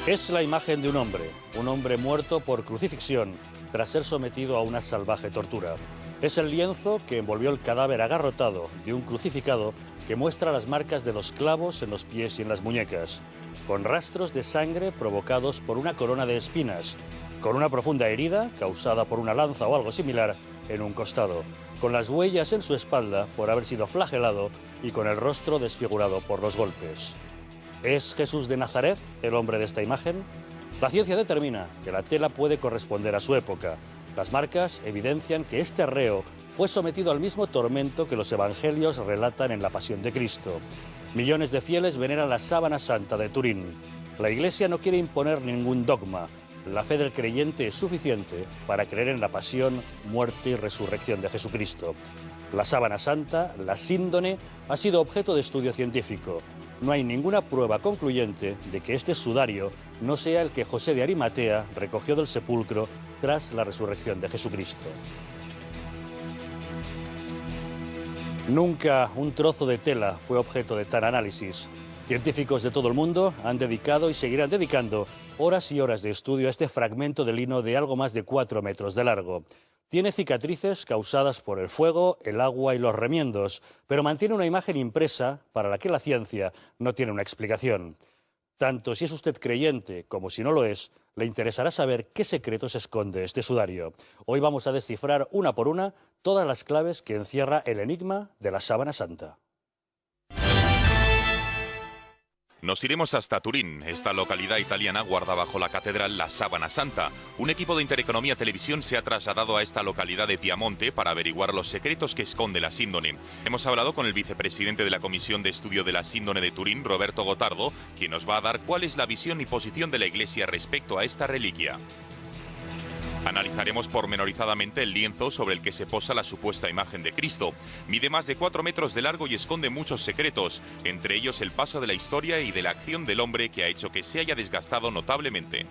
Es la imagen de un hombre muerto por crucifixión tras ser sometido a una salvaje tortura. Es el lienzo que envolvió el cadáver agarrotado de un crucificado que muestra las marcas de los clavos en los pies y en las muñecas, con rastros de sangre provocados por una corona de espinas, con una profunda herida causada por una lanza o algo similar en un costado, con las huellas en su espalda por haber sido flagelado y con el rostro desfigurado por los golpes. ¿Es Jesús de Nazaret el hombre de esta imagen? La ciencia determina que la tela puede corresponder a su época. Las marcas evidencian que este reo fue sometido al mismo tormento que los evangelios relatan en la Pasión de Cristo. Millones de fieles veneran la sábana santa de Turín. La Iglesia no quiere imponer ningún dogma. La fe del creyente es suficiente para creer en la pasión, muerte y resurrección de Jesucristo. La sábana santa, la síndone, ha sido objeto de estudio científico. No hay ninguna prueba concluyente de que este sudario no sea el que José de Arimatea recogió del sepulcro tras la resurrección de Jesucristo. Nunca un trozo de tela fue objeto de tal análisis. Científicos de todo el mundo han dedicado y seguirán dedicando horas y horas de estudio a este fragmento de lino de algo más de 4 metros de largo. Tiene cicatrices causadas por el fuego, el agua y los remiendos, pero mantiene una imagen impresa para la que la ciencia no tiene una explicación. Tanto si es usted creyente como si no lo es, le interesará saber qué secretos esconde este sudario. Hoy vamos a descifrar una por una todas las claves que encierra el enigma de la sábana santa. Nos iremos hasta Turín. Esta localidad italiana guarda bajo la catedral la Sábana Santa. Un equipo de Intereconomía Televisión se ha trasladado a esta localidad de Piamonte para averiguar los secretos que esconde la síndone. Hemos hablado con el vicepresidente de la Comisión de Estudio de la Síndone de Turín, Roberto Gottardo, quien nos va a dar cuál es la visión y posición de la Iglesia respecto a esta reliquia. Analizaremos pormenorizadamente el lienzo sobre el que se posa la supuesta imagen de Cristo. Mide más de 4 metros de largo y esconde muchos secretos, entre ellos el paso de la historia y de la acción del hombre que ha hecho que se haya desgastado notablemente.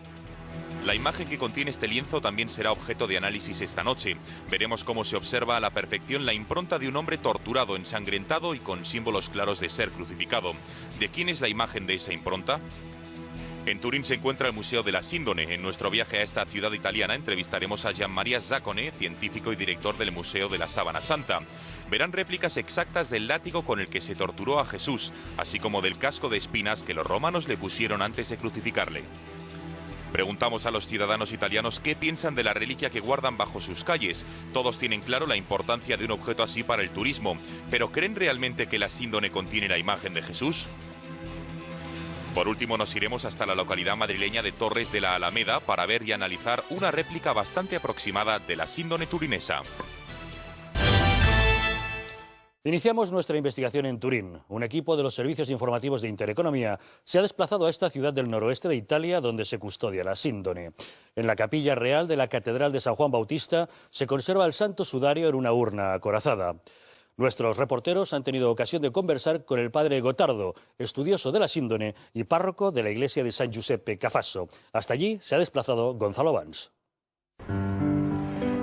La imagen que contiene este lienzo también será objeto de análisis esta noche. Veremos cómo se observa a la perfección la impronta de un hombre torturado, ensangrentado y con símbolos claros de ser crucificado. ¿De quién es la imagen de esa impronta? En Turín se encuentra el Museo de la Síndone. En nuestro viaje a esta ciudad italiana entrevistaremos a Gianmaria Zaccone, científico y director del Museo de la Sábana Santa. Verán réplicas exactas del látigo con el que se torturó a Jesús, así como del casco de espinas que los romanos le pusieron antes de crucificarle. Preguntamos a los ciudadanos italianos qué piensan de la reliquia que guardan bajo sus calles. Todos tienen claro la importancia de un objeto así para el turismo, pero ¿creen realmente que la síndone contiene la imagen de Jesús? Por último, nos iremos hasta la localidad madrileña de Torres de la Alameda para ver y analizar una réplica bastante aproximada de la síndone turinesa. Iniciamos nuestra investigación en Turín. Un equipo de los servicios informativos de Intereconomía se ha desplazado a esta ciudad del noroeste de Italia donde se custodia la síndone. En la capilla real de la Catedral de San Juan Bautista se conserva el santo sudario en una urna acorazada. Nuestros reporteros han tenido ocasión de conversar con el padre Gottardo, estudioso de la síndone y párroco de la iglesia de San Giuseppe Cafasso. Hasta allí se ha desplazado Gonzalo Vans.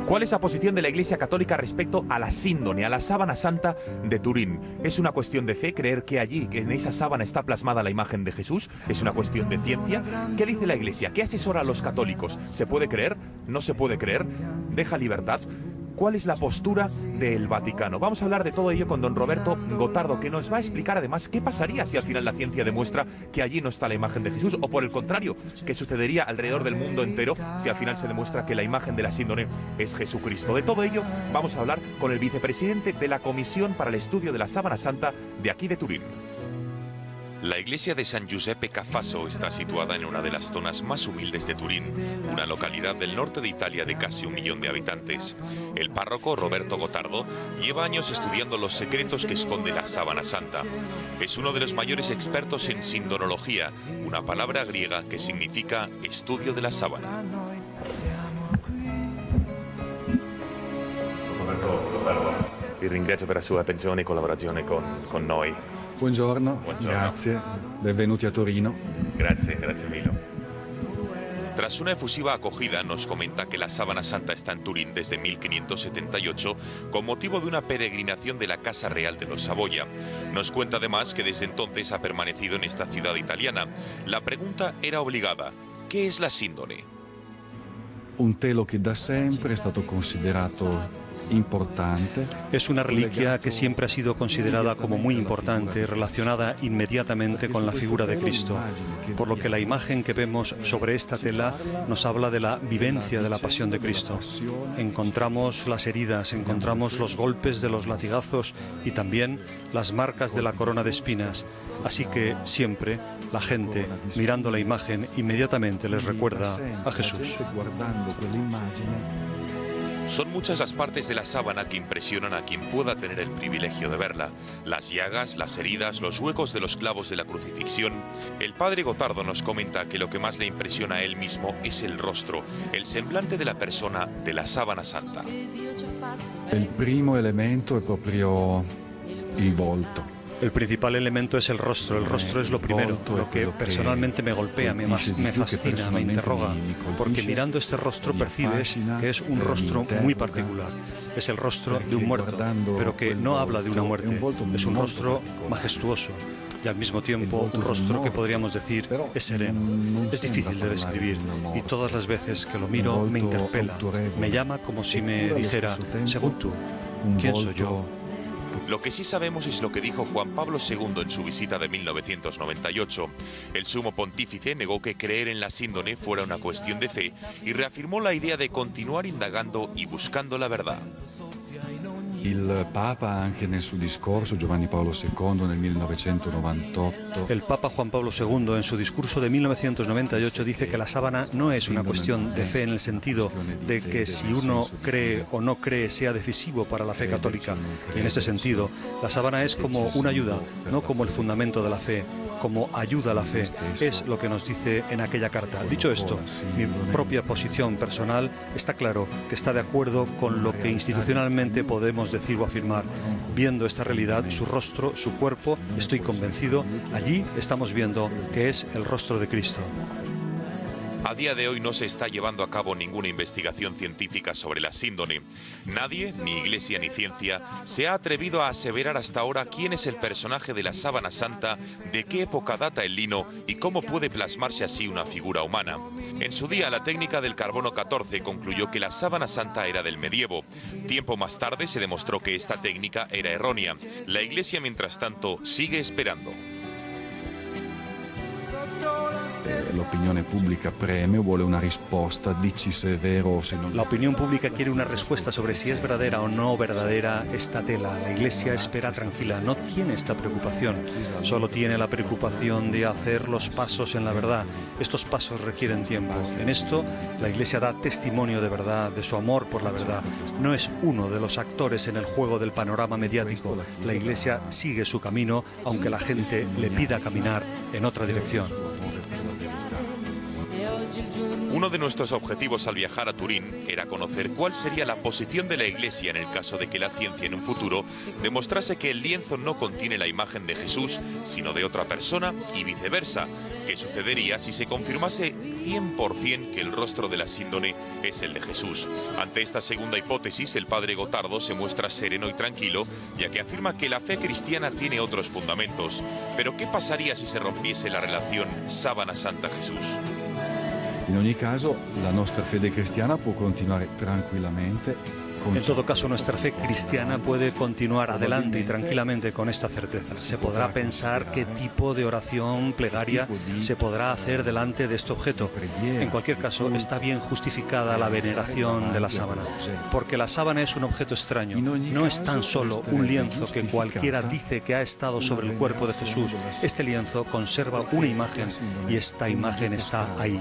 ¿Cuál es la posición de la Iglesia Católica respecto a la síndone, a la sábana santa de Turín? ¿Es una cuestión de fe creer que allí, que en esa sábana está plasmada la imagen de Jesús? ¿Es una cuestión de ciencia? ¿Qué dice la Iglesia? ¿Qué asesora a los católicos? ¿Se puede creer? ¿No se puede creer? ¿Deja libertad? ¿Cuál es la postura del Vaticano? Vamos a hablar de todo ello con don Roberto Gottardo, que nos va a explicar además qué pasaría si al final la ciencia demuestra que allí no está la imagen de Jesús, o por el contrario, qué sucedería alrededor del mundo entero si al final se demuestra que la imagen de la síndone es Jesucristo. De todo ello vamos a hablar con el vicepresidente de la Comisión para el Estudio de la Sábana Santa de aquí de Turín. La iglesia de San Giuseppe Cafasso está situada en una de las zonas más humildes de Turín, una localidad del norte de Italia de casi 1 millón de habitantes. El párroco Roberto Gottardo lleva años estudiando los secretos que esconde la sábana santa. Es uno de los mayores expertos en sindonología, una palabra griega que significa estudio de la sábana. Roberto Gottardo, vi ringrazio per la sua attenzione e collaborazione con noi. Buongiorno, grazie, benvenuti a Torino. Grazie mille. Tras una efusiva acogida, nos comenta que la Sábana Santa está en Turín desde 1578 con motivo de una peregrinación de la Casa Real de los Saboya. Nos cuenta además que desde entonces ha permanecido en esta ciudad italiana. La pregunta era obligada: ¿qué es la síndone? Un telo che da sempre è stato considerato importante. Es una reliquia que siempre ha sido considerada como muy importante, relacionada inmediatamente con la figura de Cristo, por lo que la imagen que vemos sobre esta tela nos habla de la vivencia de la pasión de Cristo. Encontramos las heridas, encontramos los golpes de los latigazos y también las marcas de la corona de espinas, así que siempre la gente, mirando la imagen, inmediatamente les recuerda a Jesús. Son muchas las partes de la sábana que impresionan a quien pueda tener el privilegio de verla. Las llagas, las heridas, los huecos de los clavos de la crucifixión. El padre Gotardo nos comenta que lo que más le impresiona a él mismo es el rostro, el semblante de la persona de la Sábana Santa. Il primo elemento è proprio il volto. El principal elemento es el rostro es lo primero, lo que personalmente me golpea, me fascina, me interroga, porque mirando este rostro percibes que es un rostro muy particular. Es el rostro de un muerto, pero que no habla de una muerte, es un rostro majestuoso y al mismo tiempo un rostro que podríamos decir es sereno. Es difícil de describir y todas las veces que lo miro me interpela, me llama como si me dijera: según tú, ¿quién soy yo? Lo que sí sabemos es lo que dijo Juan Pablo II en su visita de 1998. El sumo pontífice negó que creer en la síndone fuera una cuestión de fe y reafirmó la idea de continuar indagando y buscando la verdad. Il Papa, anche nel suo discorso, Giovanni Paolo II, nel 1998... El Papa Juan Pablo II, en su discurso de 1998, dice que la sábana no es una cuestión de fe en el sentido de que si uno cree o no cree sea decisivo para la fe católica. Y en este sentido, la sábana es como una ayuda, no como el fundamento de la fe, como ayuda a la fe. Es lo que nos dice en aquella carta. Dicho esto, mi propia posición personal está claro que está de acuerdo con lo que institucionalmente podemos decir o afirmar. Viendo esta realidad, su rostro, su cuerpo, estoy convencido, allí estamos viendo que es el rostro de Cristo. A día de hoy no se está llevando a cabo ninguna investigación científica sobre la síndone. Nadie, ni iglesia ni ciencia, se ha atrevido a aseverar hasta ahora quién es el personaje de la Sábana Santa, de qué época data el lino y cómo puede plasmarse así una figura humana. En su día, la técnica del carbono 14 concluyó que la Sábana Santa era del medievo. Tiempo más tarde se demostró que esta técnica era errónea. La iglesia, mientras tanto, sigue esperando. L'opinione pubblica preme, vuole una risposta, dici se è vero o se non. La opinión pública quiere una respuesta sobre si es verdadera o no verdadera esta tela. La Iglesia espera tranquila, no tiene esta preocupación, solo tiene la preocupación de hacer los pasos en la verdad. Estos pasos requieren tiempo. En esto, la Iglesia da testimonio de verdad, de su amor por la verdad. No es uno de los actores en el juego del panorama mediático. La Iglesia sigue su camino, aunque la gente le pida caminar en otra dirección. Uno de nuestros objetivos al viajar a Turín era conocer cuál sería la posición de la Iglesia en el caso de que la ciencia en un futuro demostrase que el lienzo no contiene la imagen de Jesús, sino de otra persona y viceversa. ¿Qué sucedería si se confirmase 100% que el rostro de la síndone es el de Jesús? Ante esta segunda hipótesis, el padre Gotardo se muestra sereno y tranquilo, ya que afirma que la fe cristiana tiene otros fundamentos. Pero ¿qué pasaría si se rompiese la relación Sábana Santa-Jesús? In ogni caso, la nostra fede cristiana può continuare tranquillamente. En todo caso, nuestra fe cristiana puede continuar adelante y tranquilamente con esta certeza. Se podrá pensar qué tipo de oración plegaria se podrá hacer delante de este objeto. En cualquier caso, está bien justificada la veneración de la sábana, porque la sábana es un objeto extraño. No es tan solo un lienzo que cualquiera dice que ha estado sobre el cuerpo de Jesús. Este lienzo conserva una imagen y esta imagen está ahí.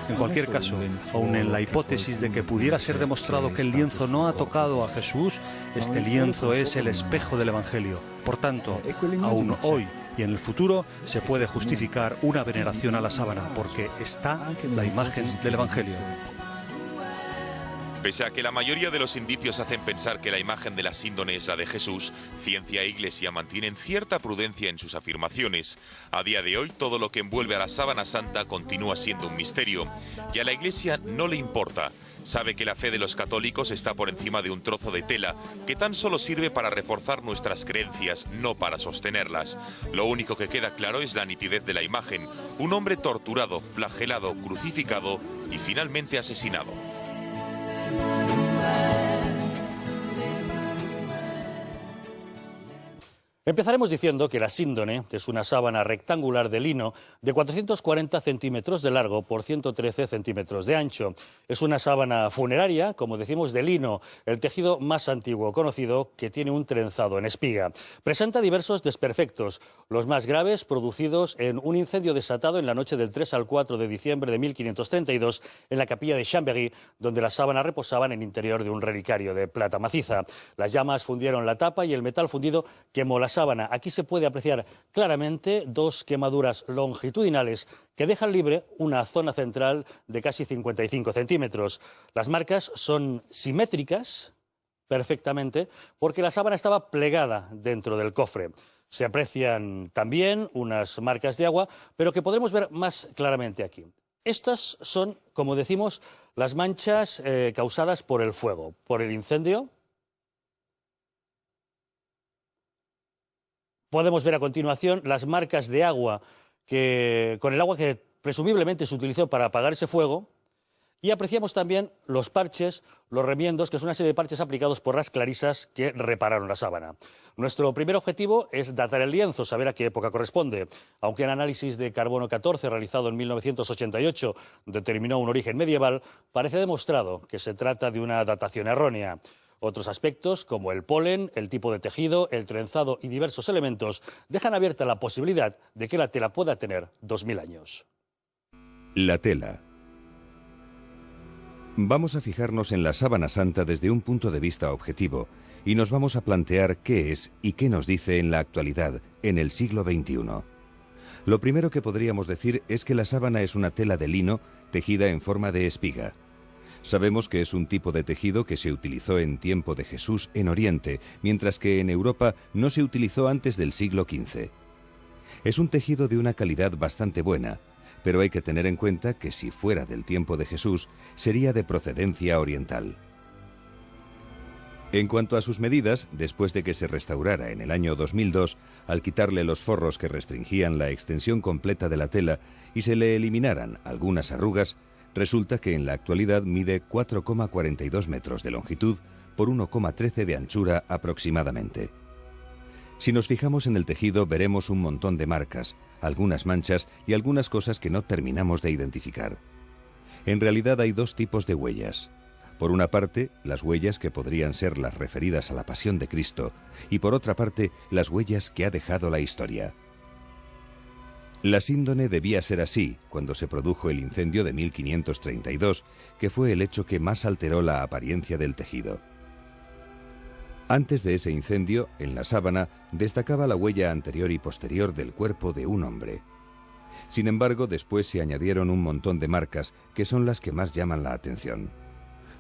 En cualquier caso, aun en la hipótesis de que pudiera ser demostrado que el lienzo no ha tocado a Jesús, este lienzo es el espejo del Evangelio. Por tanto, aún hoy y en el futuro se puede justificar una veneración a la sábana, porque está la imagen del Evangelio. Pese a que la mayoría de los indicios hacen pensar que la imagen de la síndone es la de Jesús, ciencia e Iglesia mantienen cierta prudencia en sus afirmaciones. A día de hoy, todo lo que envuelve a la sábana santa continúa siendo un misterio, y a la Iglesia no le importa. Sabe que la fe de los católicos está por encima de un trozo de tela que tan solo sirve para reforzar nuestras creencias, no para sostenerlas. Lo único que queda claro es la nitidez de la imagen: un hombre torturado, flagelado, crucificado y finalmente asesinado. Empezaremos diciendo que la síndone es una sábana rectangular de lino de 440 centímetros de largo por 113 centímetros de ancho. Es una sábana funeraria, como decimos, de lino, el tejido más antiguo conocido, que tiene un trenzado en espiga. Presenta diversos desperfectos, los más graves producidos en un incendio desatado en la noche del 3 al 4 de diciembre de 1532 en la capilla de Chambéry, donde las sábanas reposaban en el interior de un relicario de plata maciza. Las llamas fundieron la tapa y el metal fundido quemó la sábana. Aquí se puede apreciar claramente dos quemaduras longitudinales que dejan libre una zona central de casi 55 centímetros. Las marcas son simétricas perfectamente porque la sábana estaba plegada dentro del cofre. Se aprecian también unas marcas de agua, pero que podremos ver más claramente aquí. Estas son, como decimos, las manchas causadas por el fuego, por el incendio. Podemos ver a continuación las marcas de agua con el agua que presumiblemente se utilizó para apagar ese fuego, y apreciamos también los parches, los remiendos, que es una serie de parches aplicados por las clarisas que repararon la sábana. Nuestro primer objetivo es datar el lienzo, saber a qué época corresponde. Aunque el análisis de carbono 14 realizado en 1988 determinó un origen medieval, parece demostrado que se trata de una datación errónea. Otros aspectos, como el polen, el tipo de tejido, el trenzado y diversos elementos, dejan abierta la posibilidad de que la tela pueda tener 2000 años. La tela. Vamos a fijarnos en la sábana santa desde un punto de vista objetivo y nos vamos a plantear qué es y qué nos dice en la actualidad, en el siglo XXI. Lo primero que podríamos decir es que la sábana es una tela de lino tejida en forma de espiga. Sabemos que es un tipo de tejido que se utilizó en tiempo de Jesús en Oriente, mientras que en Europa no se utilizó antes del siglo XV. Es un tejido de una calidad bastante buena, pero hay que tener en cuenta que si fuera del tiempo de Jesús, sería de procedencia oriental. En cuanto a sus medidas, después de que se restaurara en el año 2002, al quitarle los forros que restringían la extensión completa de la tela y se le eliminaran algunas arrugas, resulta que en la actualidad mide 4,42 metros de longitud por 1,13 de anchura aproximadamente. Si nos fijamos en el tejido veremos un montón de marcas, algunas manchas y algunas cosas que no terminamos de identificar. En realidad hay dos tipos de huellas. Por una parte, las huellas que podrían ser las referidas a la pasión de Cristo, y por otra parte, las huellas que ha dejado la historia. La síndone debía ser así cuando se produjo el incendio de 1532, que fue el hecho que más alteró la apariencia del tejido. Antes de ese incendio, en la sábana, destacaba la huella anterior y posterior del cuerpo de un hombre. Sin embargo, después se añadieron un montón de marcas, que son las que más llaman la atención.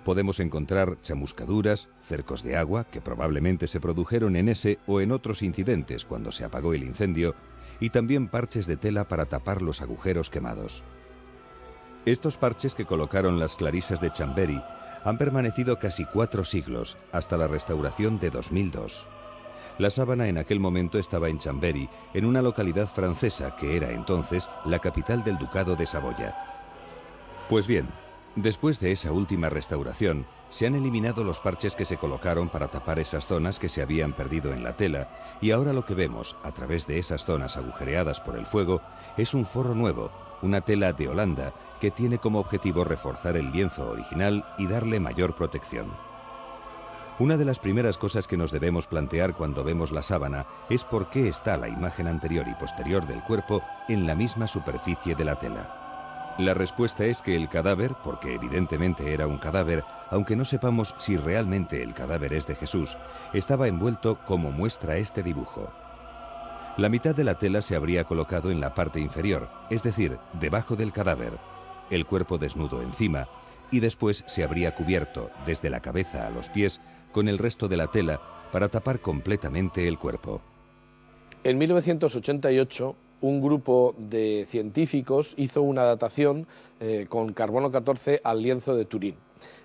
Podemos encontrar chamuscaduras, cercos de agua, que probablemente se produjeron en ese o en otros incidentes cuando se apagó el incendio, y también parches de tela para tapar los agujeros quemados. Estos parches que colocaron las clarisas de Chambéry han permanecido casi 4 siglos, hasta la restauración de 2002. La sábana en aquel momento estaba en Chambéry, en una localidad francesa que era entonces la capital del Ducado de Saboya. Pues bien, después de esa última restauración, se han eliminado los parches que se colocaron para tapar esas zonas que se habían perdido en la tela, y ahora lo que vemos, a través de esas zonas agujereadas por el fuego, es un forro nuevo, una tela de Holanda, que tiene como objetivo reforzar el lienzo original y darle mayor protección. Una de las primeras cosas que nos debemos plantear cuando vemos la sábana es por qué está la imagen anterior y posterior del cuerpo en la misma superficie de la tela. La respuesta es que el cadáver, porque evidentemente era un cadáver, aunque no sepamos si realmente el cadáver es de Jesús, estaba envuelto como muestra este dibujo. La mitad de la tela se habría colocado en la parte inferior, es decir, debajo del cadáver, el cuerpo desnudo encima, y después se habría cubierto, desde la cabeza a los pies, con el resto de la tela para tapar completamente el cuerpo. En 1988, un grupo de científicos hizo una datación con carbono 14 al lienzo de Turín.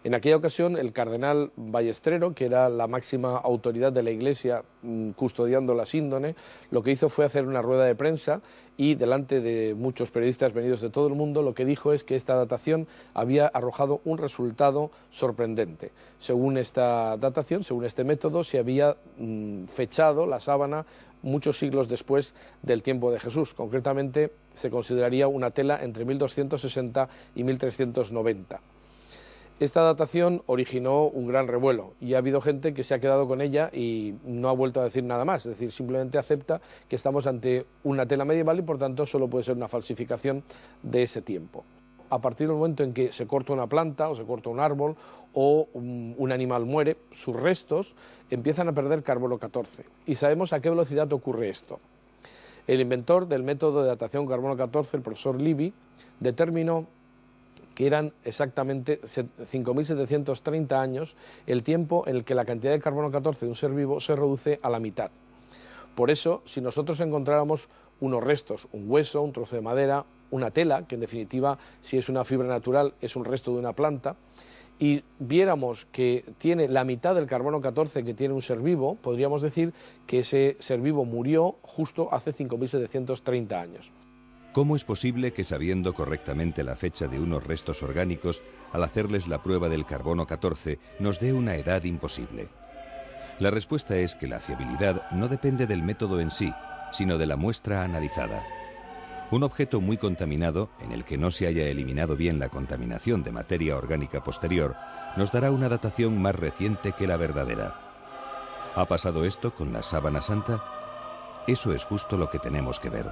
En aquella ocasión, el cardenal Ballestrero, que era la máxima autoridad de la Iglesia custodiando la síndone, lo que hizo fue hacer una rueda de prensa y, delante de muchos periodistas venidos de todo el mundo, lo que dijo es que esta datación había arrojado un resultado sorprendente. Según esta datación, según este método, se había fechado la sábana muchos siglos después del tiempo de Jesús. Concretamente, se consideraría una tela entre 1260 y 1390. Esta datación originó un gran revuelo y ha habido gente que se ha quedado con ella y no ha vuelto a decir nada más, es decir, simplemente acepta que estamos ante una tela medieval y por tanto solo puede ser una falsificación de ese tiempo. A partir del momento en que se corta una planta o se corta un árbol o un animal muere, sus restos empiezan a perder carbono 14 y sabemos a qué velocidad ocurre esto. El inventor del método de datación carbono 14, el profesor Livy, determinó que eran exactamente 5.730 años el tiempo en el que la cantidad de carbono 14 de un ser vivo se reduce a la mitad. Por eso, si nosotros encontráramos unos restos, un hueso, un trozo de madera, una tela, que en definitiva, si es una fibra natural, es un resto de una planta, y viéramos que tiene la mitad del carbono 14 que tiene un ser vivo, podríamos decir que ese ser vivo murió justo hace 5.730 años. ¿Cómo es posible que, sabiendo correctamente la fecha de unos restos orgánicos, al hacerles la prueba del carbono 14, nos dé una edad imposible? La respuesta es que la fiabilidad no depende del método en sí, sino de la muestra analizada. Un objeto muy contaminado, en el que no se haya eliminado bien la contaminación de materia orgánica posterior, nos dará una datación más reciente que la verdadera. ¿Ha pasado esto con la sábana santa? Eso es justo lo que tenemos que ver.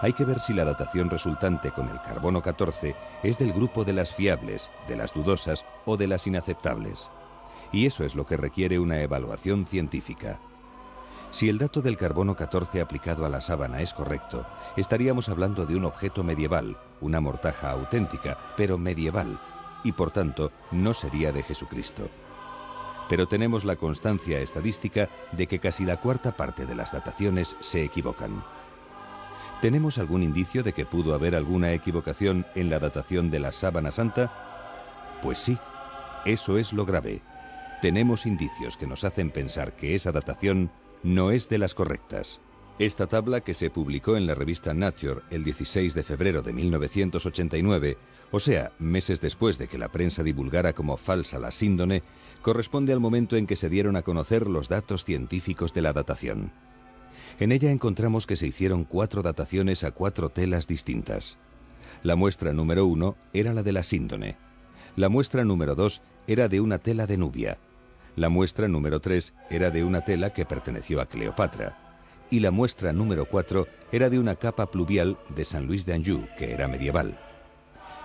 Hay que ver si la datación resultante con el carbono 14 es del grupo de las fiables, de las dudosas o de las inaceptables. Y eso es lo que requiere una evaluación científica. Si el dato del carbono 14 aplicado a la sábana es correcto, estaríamos hablando de un objeto medieval, una mortaja auténtica, pero medieval, y por tanto no sería de Jesucristo. Pero tenemos la constancia estadística de que casi la cuarta parte de las dataciones se equivocan. ¿Tenemos algún indicio de que pudo haber alguna equivocación en la datación de la sábana santa? Pues sí, eso es lo grave. Tenemos indicios que nos hacen pensar que esa datación no es de las correctas. Esta tabla, que se publicó en la revista Nature el 16 de febrero de 1989, o sea, meses después de que la prensa divulgara como falsa la síndone, corresponde al momento en que se dieron a conocer los datos científicos de la datación. En ella encontramos que se hicieron 4 dataciones a 4 telas distintas. La muestra número 1 era la de la síndone. La muestra número 2 era de una tela de Nubia. La muestra número 3 era de una tela que perteneció a Cleopatra. Y la muestra número 4 era de una capa pluvial de San Luis de Anjou, que era medieval.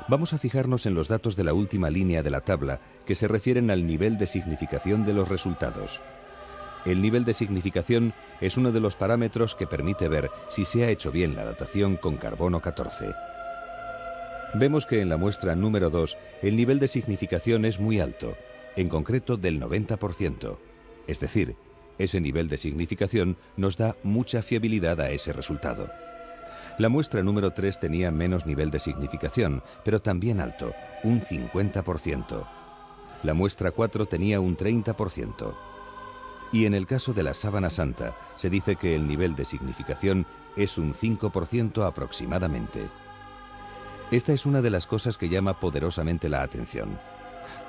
Vamos a fijarnos en los datos de la última línea de la tabla, que se refieren al nivel de significación de los resultados. El nivel de significación es uno de los parámetros que permite ver si se ha hecho bien la datación con carbono 14. Vemos que en la muestra número 2 el nivel de significación es muy alto, en concreto del 90%. Es decir, ese nivel de significación nos da mucha fiabilidad a ese resultado. La muestra número 3 tenía menos nivel de significación, pero también alto, un 50%. La muestra 4 tenía un 30%. Y en el caso de la sábana santa, se dice que el nivel de significación es un 5% aproximadamente. Esta es una de las cosas que llama poderosamente la atención.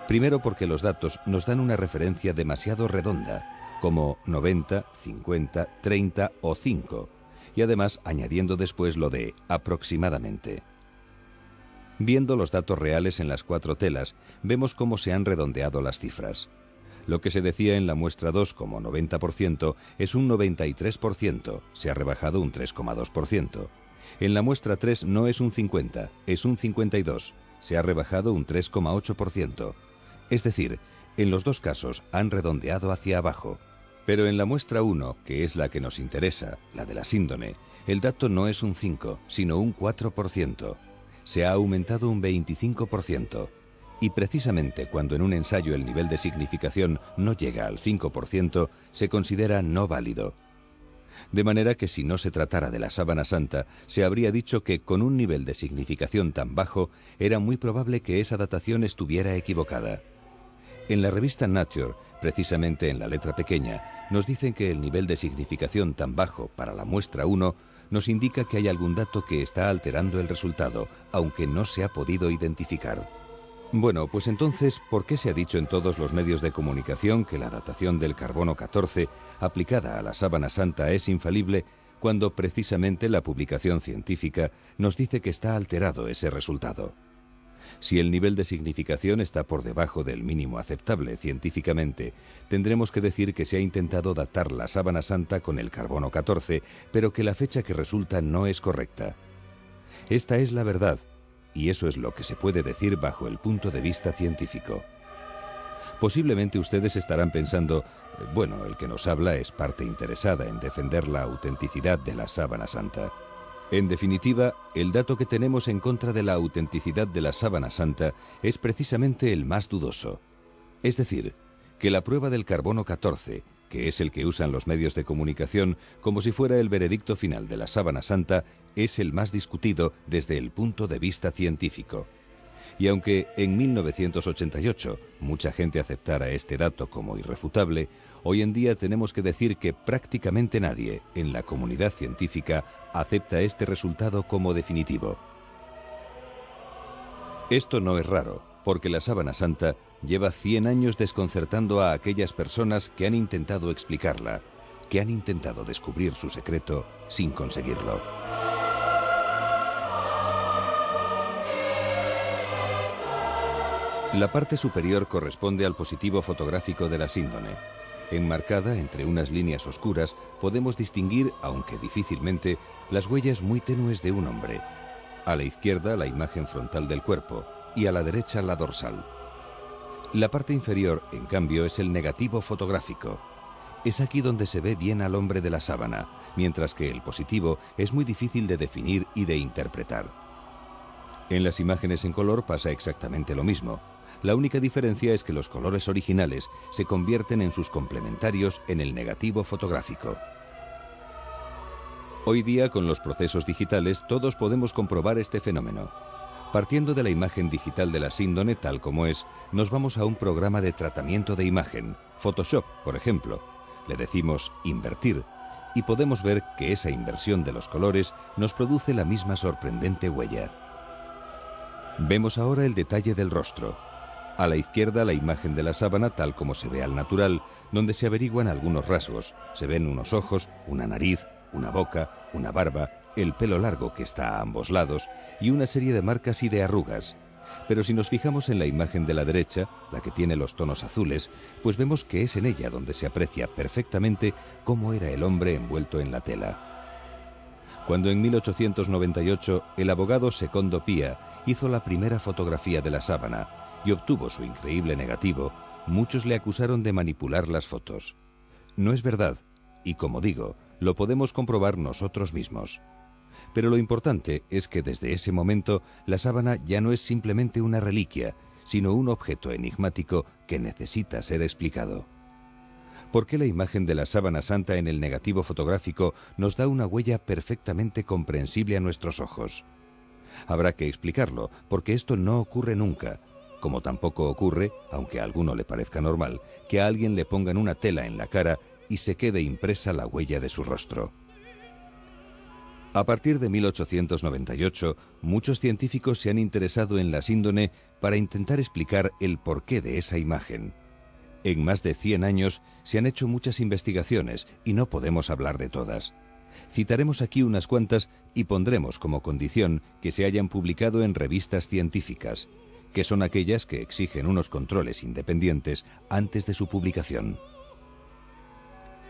Primero porque los datos nos dan una referencia demasiado redonda, como 90, 50, 30 o 5, y además añadiendo después lo de aproximadamente. Viendo los datos reales en las 4 telas, vemos cómo se han redondeado las cifras. Lo que se decía en la muestra 2 como 90% es un 93%, se ha rebajado un 3,2%. En la muestra 3 no es un 50, es un 52, se ha rebajado un 3,8%. Es decir, en los dos casos han redondeado hacia abajo. Pero en la muestra 1, que es la que nos interesa, la de la síndone, el dato no es un 5, sino un 4%. Se ha aumentado un 25%. Y precisamente cuando en un ensayo el nivel de significación no llega al 5%, se considera no válido. De manera que si no se tratara de la Sábana Santa, se habría dicho que con un nivel de significación tan bajo, era muy probable que esa datación estuviera equivocada. En la revista Nature, precisamente en la letra pequeña, nos dicen que el nivel de significación tan bajo para la muestra 1 nos indica que hay algún dato que está alterando el resultado, aunque no se ha podido identificar. Bueno, pues entonces, ¿por qué se ha dicho en todos los medios de comunicación que la datación del carbono 14 aplicada a la Sábana Santa es infalible, cuando precisamente la publicación científica nos dice que está alterado ese resultado? Si el nivel de significación está por debajo del mínimo aceptable científicamente, tendremos que decir que se ha intentado datar la Sábana Santa con el carbono 14, pero que la fecha que resulta no es correcta. Esta es la verdad, y eso es lo que se puede decir bajo el punto de vista científico. Posiblemente ustedes estarán pensando, bueno, el que nos habla es parte interesada en defender la autenticidad de la Sábana Santa. En definitiva, el dato que tenemos en contra de la autenticidad de la Sábana Santa es precisamente el más dudoso. Es decir, que la prueba del carbono 14, que es el que usan los medios de comunicación como si fuera el veredicto final de la Sábana Santa, es el más discutido desde el punto de vista científico. Y aunque en 1988 mucha gente aceptara este dato como irrefutable, hoy en día tenemos que decir que prácticamente nadie en la comunidad científica acepta este resultado como definitivo. Esto no es raro, porque la Sábana Santa lleva 100 años desconcertando a aquellas personas que han intentado explicarla, que han intentado descubrir su secreto sin conseguirlo. La parte superior corresponde al positivo fotográfico de la síndone. Enmarcada entre unas líneas oscuras, podemos distinguir, aunque difícilmente, las huellas muy tenues de un hombre. A la izquierda, la imagen frontal del cuerpo, y a la derecha, la dorsal. La parte inferior, en cambio, es el negativo fotográfico. Es aquí donde se ve bien al hombre de la sábana, mientras que el positivo es muy difícil de definir y de interpretar. En las imágenes en color pasa exactamente lo mismo. La única diferencia es que los colores originales se convierten en sus complementarios en el negativo fotográfico. Hoy día, con los procesos digitales, todos podemos comprobar este fenómeno. Partiendo de la imagen digital de la síndone tal como es, nos vamos a un programa de tratamiento de imagen, Photoshop, por ejemplo. Le decimos invertir, y podemos ver que esa inversión de los colores nos produce la misma sorprendente huella. Vemos ahora el detalle del rostro. A la izquierda, la imagen de la sábana tal como se ve al natural, donde se averiguan algunos rasgos. Se ven unos ojos, una nariz, una boca, una barba, el pelo largo que está a ambos lados y una serie de marcas y de arrugas. Pero si nos fijamos en la imagen de la derecha, la que tiene los tonos azules, pues vemos que es en ella donde se aprecia perfectamente cómo era el hombre envuelto en la tela. Cuando en 1898 el abogado Secondo Pia hizo la primera fotografía de la sábana y obtuvo su increíble negativo, muchos le acusaron de manipular las fotos. No es verdad, y como digo, lo podemos comprobar nosotros mismos. Pero lo importante es que desde ese momento la sábana ya no es simplemente una reliquia, sino un objeto enigmático que necesita ser explicado. ¿Por qué la imagen de la sábana santa en el negativo fotográfico nos da una huella perfectamente comprensible a nuestros ojos? Habrá que explicarlo, porque esto no ocurre nunca, como tampoco ocurre, aunque a alguno le parezca normal, que a alguien le pongan una tela en la cara y se quede impresa la huella de su rostro. A partir de 1898, muchos científicos se han interesado en la síndone para intentar explicar el porqué de esa imagen. En más de 100 años se han hecho muchas investigaciones y no podemos hablar de todas. Citaremos aquí unas cuantas y pondremos como condición que se hayan publicado en revistas científicas, que son aquellas que exigen unos controles independientes antes de su publicación.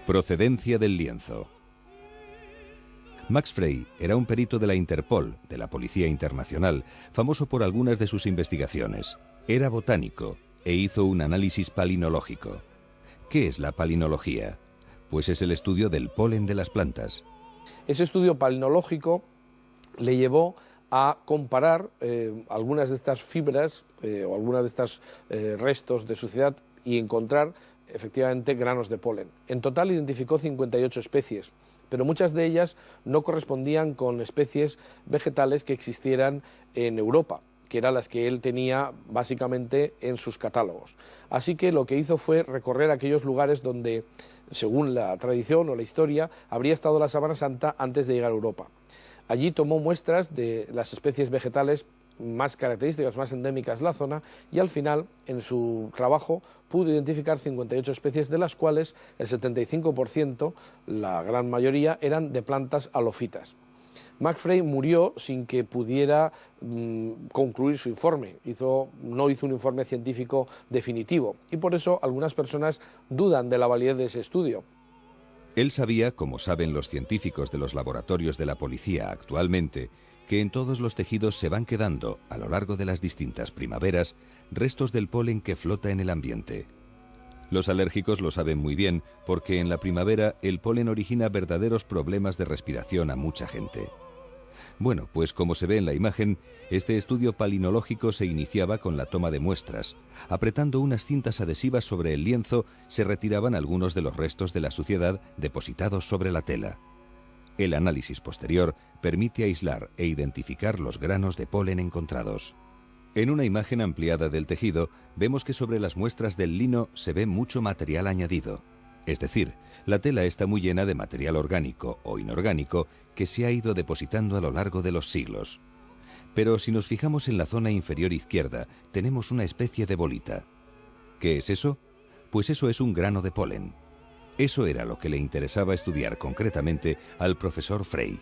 Procedencia del lienzo. Max Frey era un perito de la Interpol, de la Policía Internacional, famoso por algunas de sus investigaciones. Era botánico e hizo un análisis palinológico. ¿Qué es la palinología? Pues es el estudio del polen de las plantas. Ese estudio palinológico le llevó a comparar algunas de estas fibras o algunas de estos restos de suciedad y encontrar efectivamente granos de polen. En total identificó 58 especies, pero muchas de ellas no correspondían con especies vegetales que existieran en Europa, que eran las que él tenía básicamente en sus catálogos. Así que lo que hizo fue recorrer aquellos lugares donde, según la tradición o la historia, habría estado la sábana santa antes de llegar a Europa. Allí tomó muestras de las especies vegetales más características, más endémicas de la zona, y al final, en su trabajo, pudo identificar 58 especies, de las cuales el 75%, la gran mayoría, eran de plantas halófitas. McFray murió sin que pudiera concluir su informe, no hizo un informe científico definitivo, y por eso algunas personas dudan de la validez de ese estudio. Él sabía, como saben los científicos de los laboratorios de la policía actualmente, que en todos los tejidos se van quedando, a lo largo de las distintas primaveras, restos del polen que flota en el ambiente. Los alérgicos lo saben muy bien, porque en la primavera el polen origina verdaderos problemas de respiración a mucha gente. Bueno, pues como se ve en la imagen, este estudio palinológico se iniciaba con la toma de muestras. Apretando unas cintas adhesivas sobre el lienzo, se retiraban algunos de los restos de la suciedad depositados sobre la tela. El análisis posterior permite aislar e identificar los granos de polen encontrados. En una imagen ampliada del tejido, vemos que sobre las muestras del lino se ve mucho material añadido. Es decir, la tela está muy llena de material orgánico o inorgánico que se ha ido depositando a lo largo de los siglos. Pero si nos fijamos en la zona inferior izquierda, tenemos una especie de bolita. ¿Qué es eso? Pues eso es un grano de polen. Eso era lo que le interesaba estudiar concretamente al profesor Frey.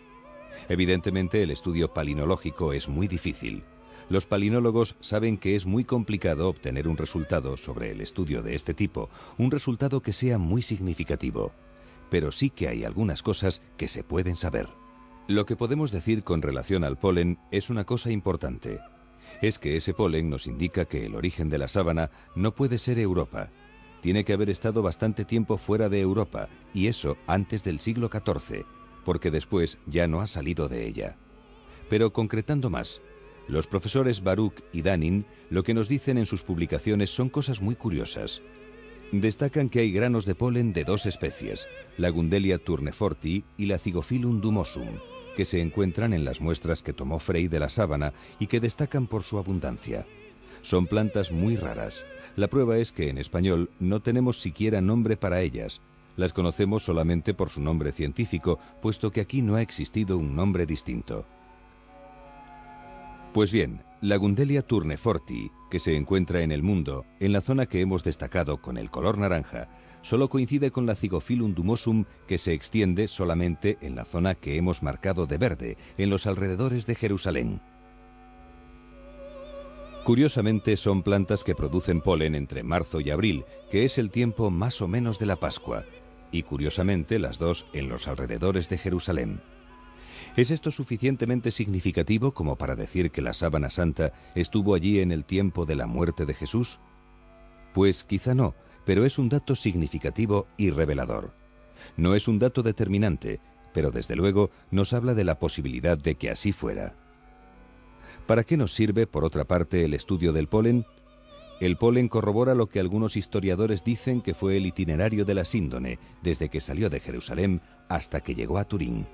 Evidentemente, el estudio palinológico es muy difícil. Los palinólogos saben que es muy complicado obtener un resultado sobre el estudio de este tipo, un resultado que sea muy significativo. Pero sí que hay algunas cosas que se pueden saber. Lo que podemos decir con relación al polen es una cosa importante. Es que ese polen nos indica que el origen de la sábana no puede ser Europa. Tiene que haber estado bastante tiempo fuera de Europa, y eso antes del siglo XIV, porque después ya no ha salido de ella. Pero concretando más, los profesores Baruch y Danin lo que nos dicen en sus publicaciones son cosas muy curiosas. Destacan que hay granos de polen de dos especies, la Gundelia tourneforti y la Zygophyllum dumosum, que se encuentran en las muestras que tomó Frey de la sábana y que destacan por su abundancia. Son plantas muy raras. La prueba es que en español no tenemos siquiera nombre para ellas. Las conocemos solamente por su nombre científico, puesto que aquí no ha existido un nombre distinto. Pues bien, la Gundelia tourneforti, que se encuentra en el mundo, en la zona que hemos destacado con el color naranja, solo coincide con la Zygophyllum dumosum, que se extiende solamente en la zona que hemos marcado de verde, en los alrededores de Jerusalén. Curiosamente, son plantas que producen polen entre marzo y abril, que es el tiempo más o menos de la Pascua, y curiosamente las dos en los alrededores de Jerusalén. ¿Es esto suficientemente significativo como para decir que la sábana santa estuvo allí en el tiempo de la muerte de Jesús? Pues quizá no, pero es un dato significativo y revelador. No es un dato determinante, pero desde luego nos habla de la posibilidad de que así fuera. ¿Para qué nos sirve, por otra parte, el estudio del polen? El polen corrobora lo que algunos historiadores dicen que fue el itinerario de la síndone, desde que salió de Jerusalén hasta que llegó a Turín.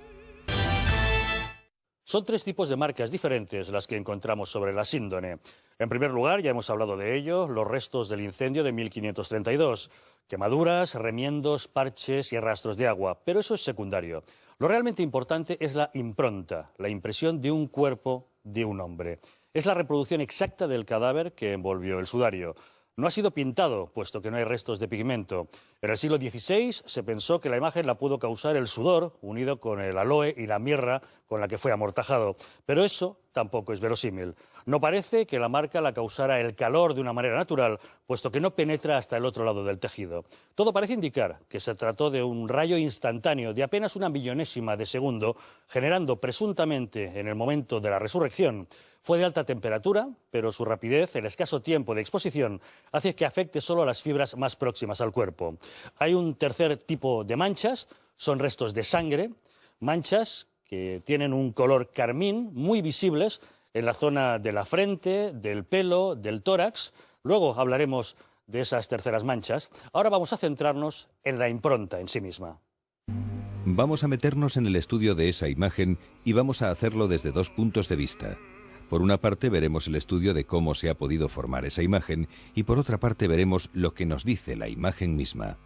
Son tres tipos de marcas diferentes las que encontramos sobre la síndone. En primer lugar, ya hemos hablado de ello, los restos del incendio de 1532. Quemaduras, remiendos, parches y rastros de agua. Pero eso es secundario. Lo realmente importante es la impronta, la impresión de un cuerpo de un hombre. Es la reproducción exacta del cadáver que envolvió el sudario. No ha sido pintado, puesto que no hay restos de pigmento. En el siglo XVI se pensó que la imagen la pudo causar el sudor, unido con el aloe y la mirra con la que fue amortajado. Pero eso tampoco es verosímil. No parece que la marca la causara el calor de una manera natural, puesto que no penetra hasta el otro lado del tejido. Todo parece indicar que se trató de un rayo instantáneo de apenas una millonésima de segundo, generando presuntamente en el momento de la resurrección. Fue de alta temperatura, pero su rapidez, el escaso tiempo de exposición, hace que afecte solo a las fibras más próximas al cuerpo. Hay un tercer tipo de manchas, son restos de sangre, manchas que tienen un color carmín, muy visibles en la zona de la frente, del pelo, del tórax. Luego hablaremos de esas terceras manchas. Ahora vamos a centrarnos en la impronta en sí misma. Vamos a meternos en el estudio de esa imagen y vamos a hacerlo desde dos puntos de vista. Por una parte veremos el estudio de cómo se ha podido formar esa imagen y por otra parte veremos lo que nos dice la imagen misma.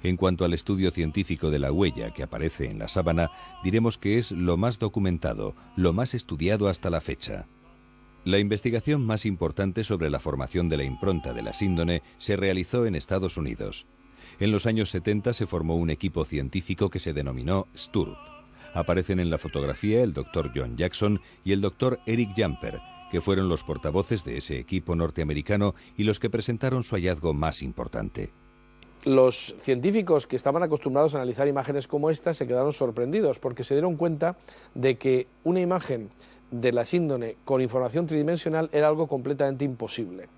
En cuanto al estudio científico de la huella que aparece en la sábana, diremos que es lo más documentado, lo más estudiado hasta la fecha. La investigación más importante sobre la formación de la impronta de la síndone se realizó en Estados Unidos. En los años 70 se formó un equipo científico que se denominó STURP. Aparecen en la fotografía el Dr. John Jackson y el Dr. Eric Jumper, que fueron los portavoces de ese equipo norteamericano y los que presentaron su hallazgo más importante. Los científicos que estaban acostumbrados a analizar imágenes como esta se quedaron sorprendidos porque se dieron cuenta de que una imagen de la síndone con información tridimensional era algo completamente imposible.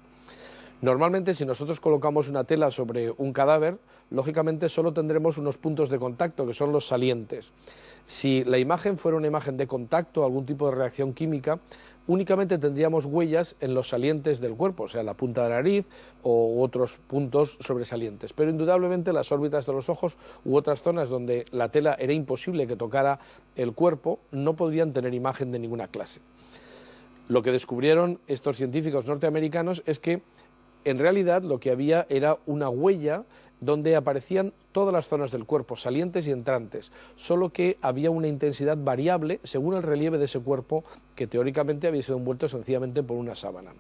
Normalmente, si nosotros colocamos una tela sobre un cadáver, lógicamente solo tendremos unos puntos de contacto, que son los salientes. Si la imagen fuera una imagen de contacto, algún tipo de reacción química, únicamente tendríamos huellas en los salientes del cuerpo, o sea, la punta de la nariz u otros puntos sobresalientes. Pero indudablemente las órbitas de los ojos u otras zonas donde la tela era imposible que tocara el cuerpo no podrían tener imagen de ninguna clase. Lo que descubrieron estos científicos norteamericanos es que en realidad lo que había era una huella donde aparecían todas las zonas del cuerpo, salientes y entrantes, solo que había una intensidad variable según el relieve de ese cuerpo que teóricamente había sido envuelto sencillamente por una sábana.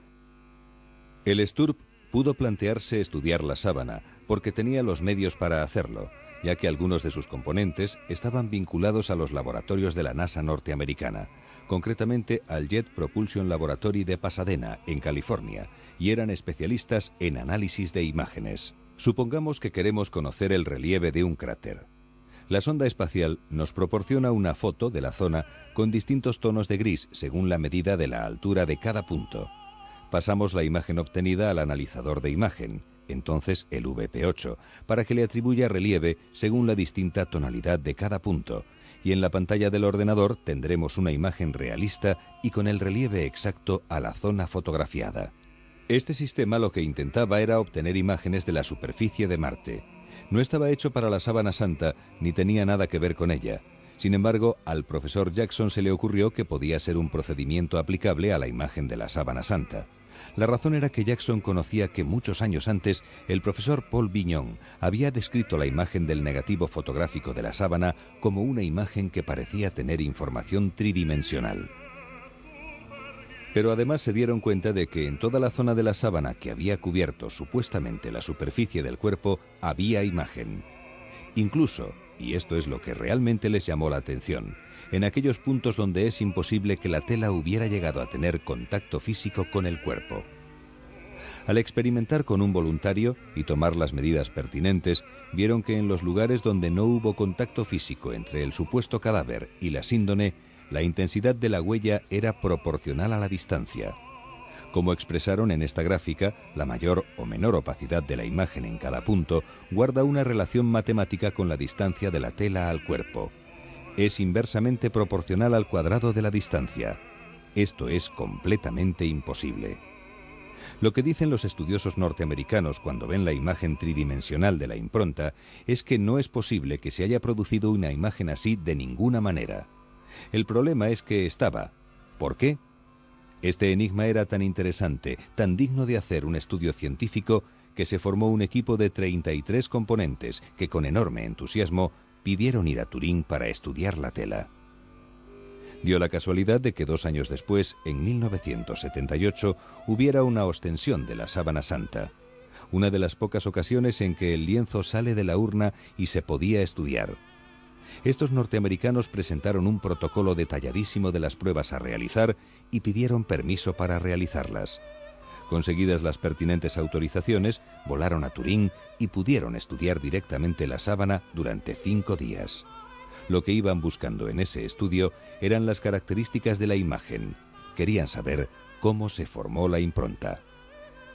El STURP pudo plantearse estudiar la sábana porque tenía los medios para hacerlo, ya que algunos de sus componentes estaban vinculados a los laboratorios de la NASA norteamericana, concretamente al Jet Propulsion Laboratory de Pasadena, en California, y eran especialistas en análisis de imágenes. Supongamos que queremos conocer el relieve de un cráter. La sonda espacial nos proporciona una foto de la zona con distintos tonos de gris según la medida de la altura de cada punto. Pasamos la imagen obtenida al analizador de imagen, entonces el VP8, para que le atribuya relieve según la distinta tonalidad de cada punto, y en la pantalla del ordenador tendremos una imagen realista y con el relieve exacto a la zona fotografiada. Este sistema lo que intentaba era obtener imágenes de la superficie de Marte. No estaba hecho para la Sábana Santa ni tenía nada que ver con ella. Sin embargo, al profesor Jackson se le ocurrió que podía ser un procedimiento aplicable a la imagen de la Sábana Santa. La razón era que Jackson conocía que muchos años antes el profesor Paul Vignon había descrito la imagen del negativo fotográfico de la sábana como una imagen que parecía tener información tridimensional. Pero además se dieron cuenta de que en toda la zona de la sábana que había cubierto supuestamente la superficie del cuerpo había imagen. Incluso, y esto es lo que realmente les llamó la atención, en aquellos puntos donde es imposible que la tela hubiera llegado a tener contacto físico con el cuerpo. Al experimentar con un voluntario y tomar las medidas pertinentes, vieron que en los lugares donde no hubo contacto físico entre el supuesto cadáver y la síndone, la intensidad de la huella era proporcional a la distancia. Como expresaron en esta gráfica, la mayor o menor opacidad de la imagen en cada punto guarda una relación matemática con la distancia de la tela al cuerpo. Es inversamente proporcional al cuadrado de la distancia. Esto es completamente imposible. Lo que dicen los estudiosos norteamericanos cuando ven la imagen tridimensional de la impronta es que no es posible que se haya producido una imagen así de ninguna manera. El problema es que estaba. ¿Por qué? Este enigma era tan interesante, tan digno de hacer un estudio científico, que se formó un equipo de 33 componentes que con enorme entusiasmo pidieron ir a Turín para estudiar la tela. Dio la casualidad de que 2 años después, en 1978, hubiera una ostensión de la Sábana Santa, una de las pocas ocasiones en que el lienzo sale de la urna y se podía estudiar. Estos norteamericanos presentaron un protocolo detalladísimo de las pruebas a realizar y pidieron permiso para realizarlas. Conseguidas las pertinentes autorizaciones, volaron a Turín y pudieron estudiar directamente la sábana durante 5 días. Lo que iban buscando en ese estudio eran las características de la imagen. Querían saber cómo se formó la impronta.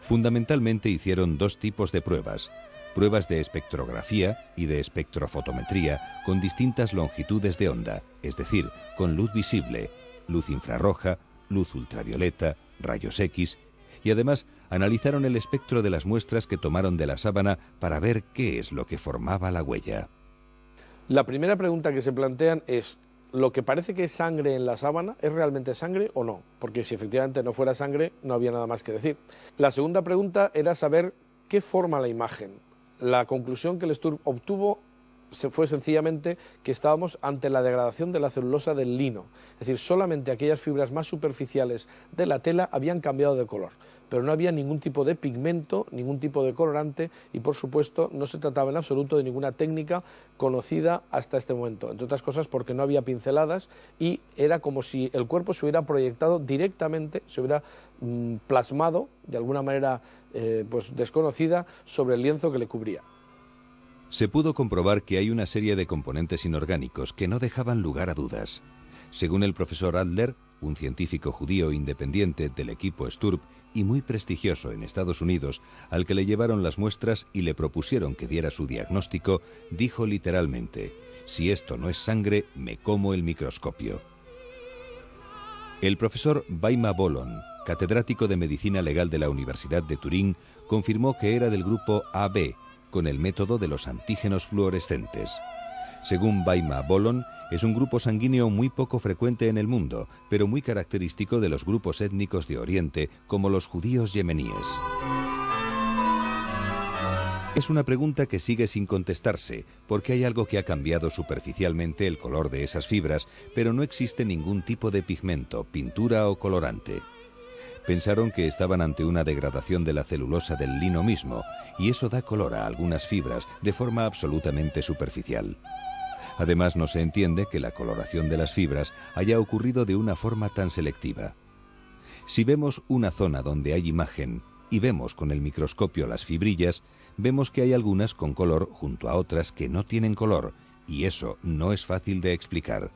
Fundamentalmente hicieron 2 tipos de pruebas. pruebas de espectrografía y de espectrofotometría con distintas longitudes de onda, es decir, con luz visible, luz infrarroja, luz ultravioleta, rayos X, y además analizaron el espectro de las muestras que tomaron de la sábana para ver qué es lo que formaba la huella. La primera pregunta que se plantean es: ¿lo que parece que es sangre en la sábana es realmente sangre o no? Porque si efectivamente no fuera sangre, no había nada más que decir. La segunda pregunta era saber qué forma la imagen. La conclusión que el Sturm obtuvo fue sencillamente que estábamos ante la degradación de la celulosa del lino. Es decir, solamente aquellas fibras más superficiales de la tela habían cambiado de color, pero no había ningún tipo de pigmento, ningún tipo de colorante y, por supuesto, no se trataba en absoluto de ninguna técnica conocida hasta este momento, entre otras cosas porque no había pinceladas y era como si el cuerpo se hubiera proyectado directamente, se hubiera plasmado de alguna manera pues desconocida sobre el lienzo que le cubría. Se pudo comprobar que hay una serie de componentes inorgánicos que no dejaban lugar a dudas. Según el profesor Adler, un científico judío independiente del equipo Sturm y muy prestigioso en Estados Unidos, al que le llevaron las muestras y le propusieron que diera su diagnóstico, dijo literalmente: «Si esto no es sangre, me como el microscopio». El profesor Baima Bolon, catedrático de Medicina Legal de la Universidad de Turín, confirmó que era del grupo AB, con el método de los antígenos fluorescentes. Según Baima Bolon, es un grupo sanguíneo muy poco frecuente en el mundo, pero muy característico de los grupos étnicos de Oriente, como los judíos yemeníes. Es una pregunta que sigue sin contestarse, porque hay algo que ha cambiado superficialmente el color de esas fibras, pero no existe ningún tipo de pigmento, pintura o colorante. Pensaron que estaban ante una degradación de la celulosa del lino mismo, y eso da color a algunas fibras de forma absolutamente superficial. Además, no se entiende que la coloración de las fibras haya ocurrido de una forma tan selectiva. Si vemos una zona donde hay imagen y vemos con el microscopio las fibrillas, vemos que hay algunas con color junto a otras que no tienen color, y eso no es fácil de explicar.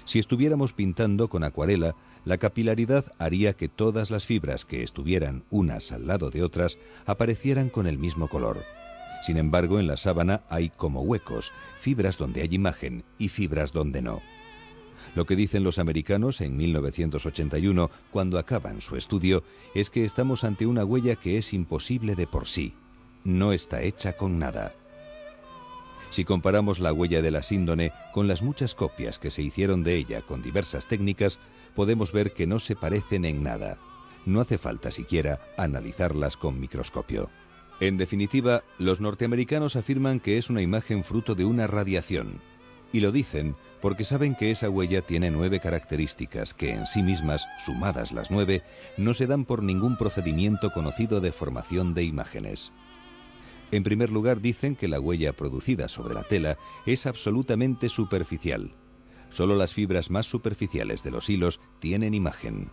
Si estuviéramos pintando con acuarela, la capilaridad haría que todas las fibras que estuvieran unas al lado de otras aparecieran con el mismo color. Sin embargo, en la sábana hay como huecos, fibras donde hay imagen y fibras donde no. Lo que dicen los americanos en 1981, cuando acaban su estudio, es que estamos ante una huella que es imposible de por sí. No está hecha con nada. Si comparamos la huella de la síndone con las muchas copias que se hicieron de ella con diversas técnicas, podemos ver que no se parecen en nada. No hace falta siquiera analizarlas con microscopio. En definitiva, los norteamericanos afirman que es una imagen fruto de una radiación. Y lo dicen porque saben que esa huella tiene 9 características que en sí mismas, sumadas las 9, no se dan por ningún procedimiento conocido de formación de imágenes. En primer lugar, dicen que la huella producida sobre la tela es absolutamente superficial. Solo las fibras más superficiales de los hilos tienen imagen.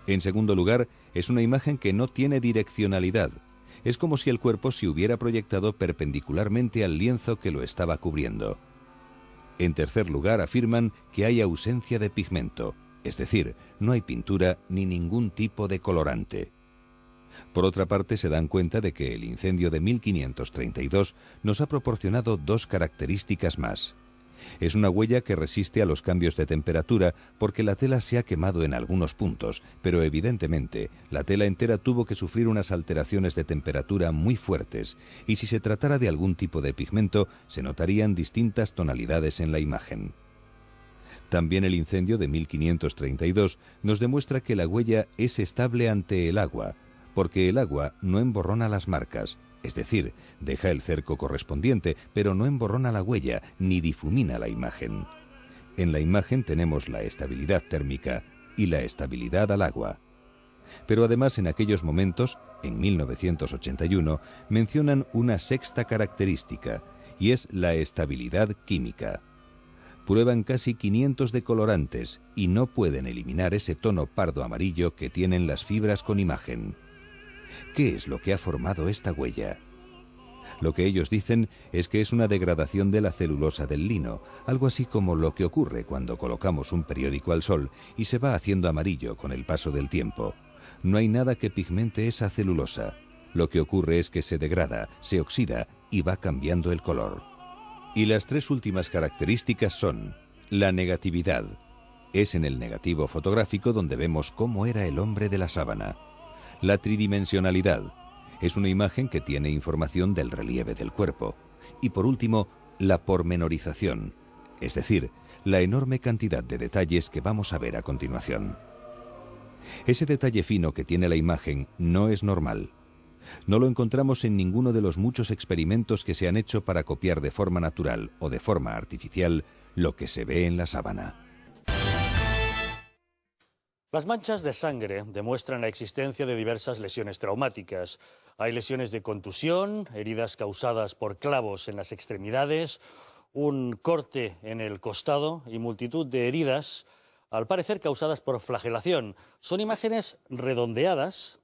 En segundo lugar, es una imagen que no tiene direccionalidad. Es como si el cuerpo se hubiera proyectado perpendicularmente al lienzo que lo estaba cubriendo. En tercer lugar, afirman que hay ausencia de pigmento, es decir, no hay pintura ni ningún tipo de colorante. Por otra parte, se dan cuenta de que el incendio de 1532 nos ha proporcionado 2 características más. Es una huella que resiste a los cambios de temperatura porque la tela se ha quemado en algunos puntos, pero evidentemente la tela entera tuvo que sufrir unas alteraciones de temperatura muy fuertes, y si se tratara de algún tipo de pigmento, se notarían distintas tonalidades en la imagen. También el incendio de 1532 nos demuestra que la huella es estable ante el agua, porque el agua no emborrona las marcas, es decir, deja el cerco correspondiente, pero no emborrona la huella ni difumina la imagen. En la imagen tenemos la estabilidad térmica y la estabilidad al agua. Pero además en aquellos momentos, en 1981, mencionan una sexta característica, y es la estabilidad química. Prueban casi 500 de colorantes y no pueden eliminar ese tono pardo-amarillo que tienen las fibras con imagen. ¿Qué es lo que ha formado esta huella? Lo que ellos dicen es que es una degradación de la celulosa del lino, algo así como lo que ocurre cuando colocamos un periódico al sol y se va haciendo amarillo con el paso del tiempo. No hay nada que pigmente esa celulosa. Lo que ocurre es que se degrada, se oxida y va cambiando el color. Y las tres últimas características son la negatividad. Es en el negativo fotográfico donde vemos cómo era el hombre de la sábana. La tridimensionalidad. Es una imagen que tiene información del relieve del cuerpo. Y por último, la pormenorización, es decir, la enorme cantidad de detalles que vamos a ver a continuación. Ese detalle fino que tiene la imagen no es normal. No lo encontramos en ninguno de los muchos experimentos que se han hecho para copiar de forma natural o de forma artificial lo que se ve en la sábana. Las manchas de sangre demuestran la existencia de diversas lesiones traumáticas. Hay lesiones de contusión, heridas causadas por clavos en las extremidades, un corte en el costado y multitud de heridas, al parecer causadas por flagelación. Son imágenes redondeadas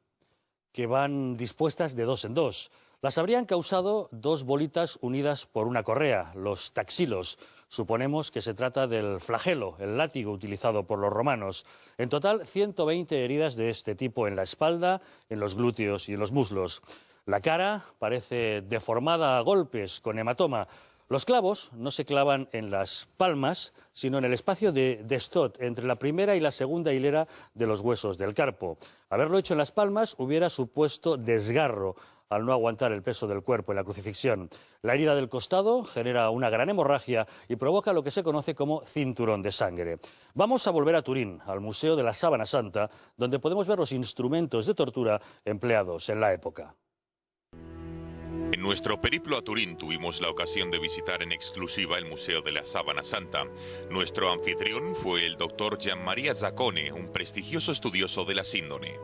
que van dispuestas de dos en dos. Las habrían causado dos bolitas unidas por una correa, los taxilos. Suponemos que se trata del flagelo, el látigo utilizado por los romanos. En total, 120 heridas de este tipo en la espalda, en los glúteos y en los muslos. La cara parece deformada a golpes, con hematoma. Los clavos no se clavan en las palmas, sino en el espacio de Destot, entre la primera y la segunda hilera de los huesos del carpo. Haberlo hecho en las palmas hubiera supuesto desgarro, al no aguantar el peso del cuerpo en la crucifixión. La herida del costado genera una gran hemorragia y provoca lo que se conoce como cinturón de sangre. Vamos a volver a Turín, al Museo de la Sábana Santa, donde podemos ver los instrumentos de tortura empleados en la época. En nuestro periplo a Turín tuvimos la ocasión de visitar en exclusiva el Museo de la Sábana Santa. Nuestro anfitrión fue el doctor Gianmaria Zaccone, un prestigioso estudioso de la síndone.